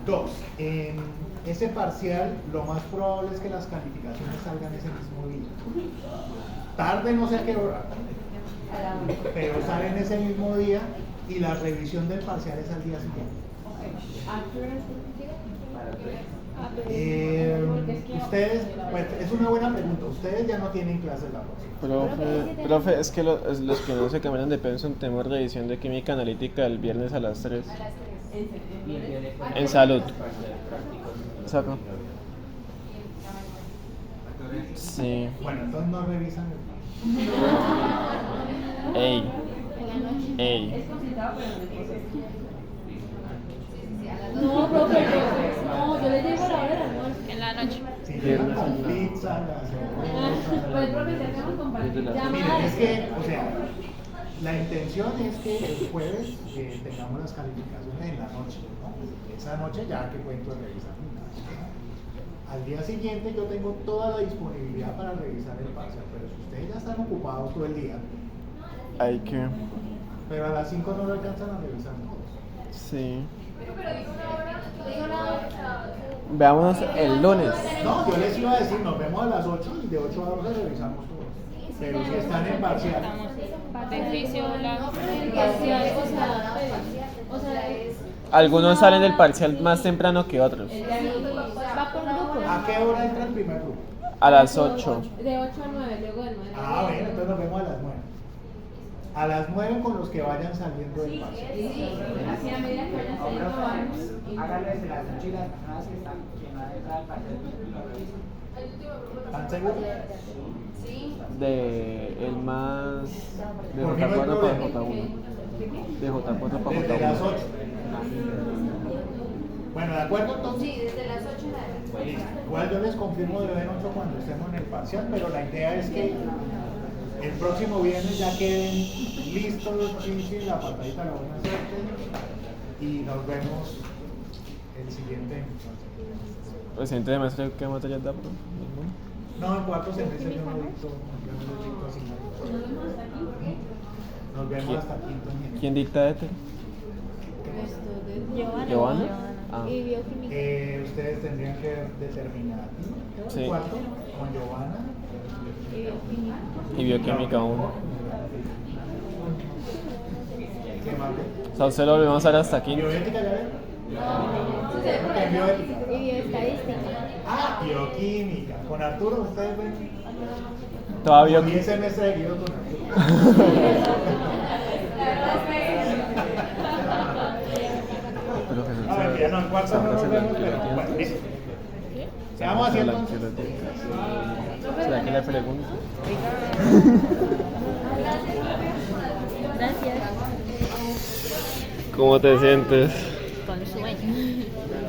A: 2. En ese parcial lo más probable es que las calificaciones salgan ese mismo día. Tarde no sé a qué hora, pero salen ese mismo día y la revisión del parcial es al día siguiente. Ustedes, pues es una buena pregunta, ustedes ya no tienen clases la próxima.
B: Profe, es que los que no se cambian de pensum tenemos revisión de química analítica el viernes a las 3. En salud. Exacto. Sí.
A: Bueno, entonces no revisan el
B: Ey.
C: No, profe, no, yo le digo a la hora del almuerzo.
I: En la noche.
A: si llegan con pizza, la cerveza,
C: Pues, profe, si hacemos compartir
A: Miren,
C: llamadas.
A: es que, o sea, la intención es que el jueves tengamos las calificaciones en la noche, ¿no? Esa noche ya que cuento de revisar. Al día siguiente yo tengo toda la disponibilidad para revisar el parcial, pero si ustedes ya están ocupados todo el día,
B: Hay que.
A: pero a las 5 no lo alcanzan a revisar todos.
B: Sí.
E: Digo una hora.
B: Veámonos el lunes.
A: No, yo les iba a decir, nos vemos a las 8 y de 8 a 12 revisamos todos. Pero si están en parcial,
I: Beneficio, la...
E: O sea, es.
B: Algunos salen del parcial más temprano que otros.
C: Va por grupos.
A: ¿a qué hora entra el primer grupo?
B: A las 8.
C: De 8 a 9, luego de 9
A: Ah, bueno, entonces nos vemos a las 9. A las 9 con los que vayan saliendo del parcial.
C: Así a medida que vayan saliendo vamos.
H: Háganles de las noche y las personas que están que no han entrado al parcial lo revisan.
A: ¿Están seguros?
B: De el más. De
A: Por mí no hay
B: J4 para
A: problema.
B: J1. De J4 para
A: Desde las 8.
B: J1.
A: Bueno, ¿de acuerdo entonces?
F: Sí, desde las 8 en adelante.
A: Listo. Igual yo les confirmo de 8 cuando estemos en el parcial, pero la idea es que el próximo viernes ya queden listos los chinchis, la patadita la buena suerte y nos vemos el siguiente.
B: El siguiente semestre, ¿qué materias da? Bro?
A: No, en 4 semestres yo no dicto así. Nos vemos hasta quinto en
B: ¿Quién dicta este? Giovanna. Ah.
C: Y bioquímica.
A: Ustedes tendrían que determinar
B: Sí.
A: cuarto con Giovanna.
B: Y bioquímica 1.
A: ¿Qué más?
B: O sea, usted lo volvemos a hacer hasta quinto.
A: ¿Bioética ya ven? ¿Qué es bioética?
C: Y bioestadística.
A: Ah, bioquímica. Con Arturo ustedes ven.
B: Todavía.
A: 10 semestres seguidos con Arturo. A ver, ya no, en cuarto no nos vemos, pero bueno, listo. Vamos haciendo.
B: ¿Será que le pregunto?
C: Gracias.
B: ¿Cómo te sientes?
I: Con sueño.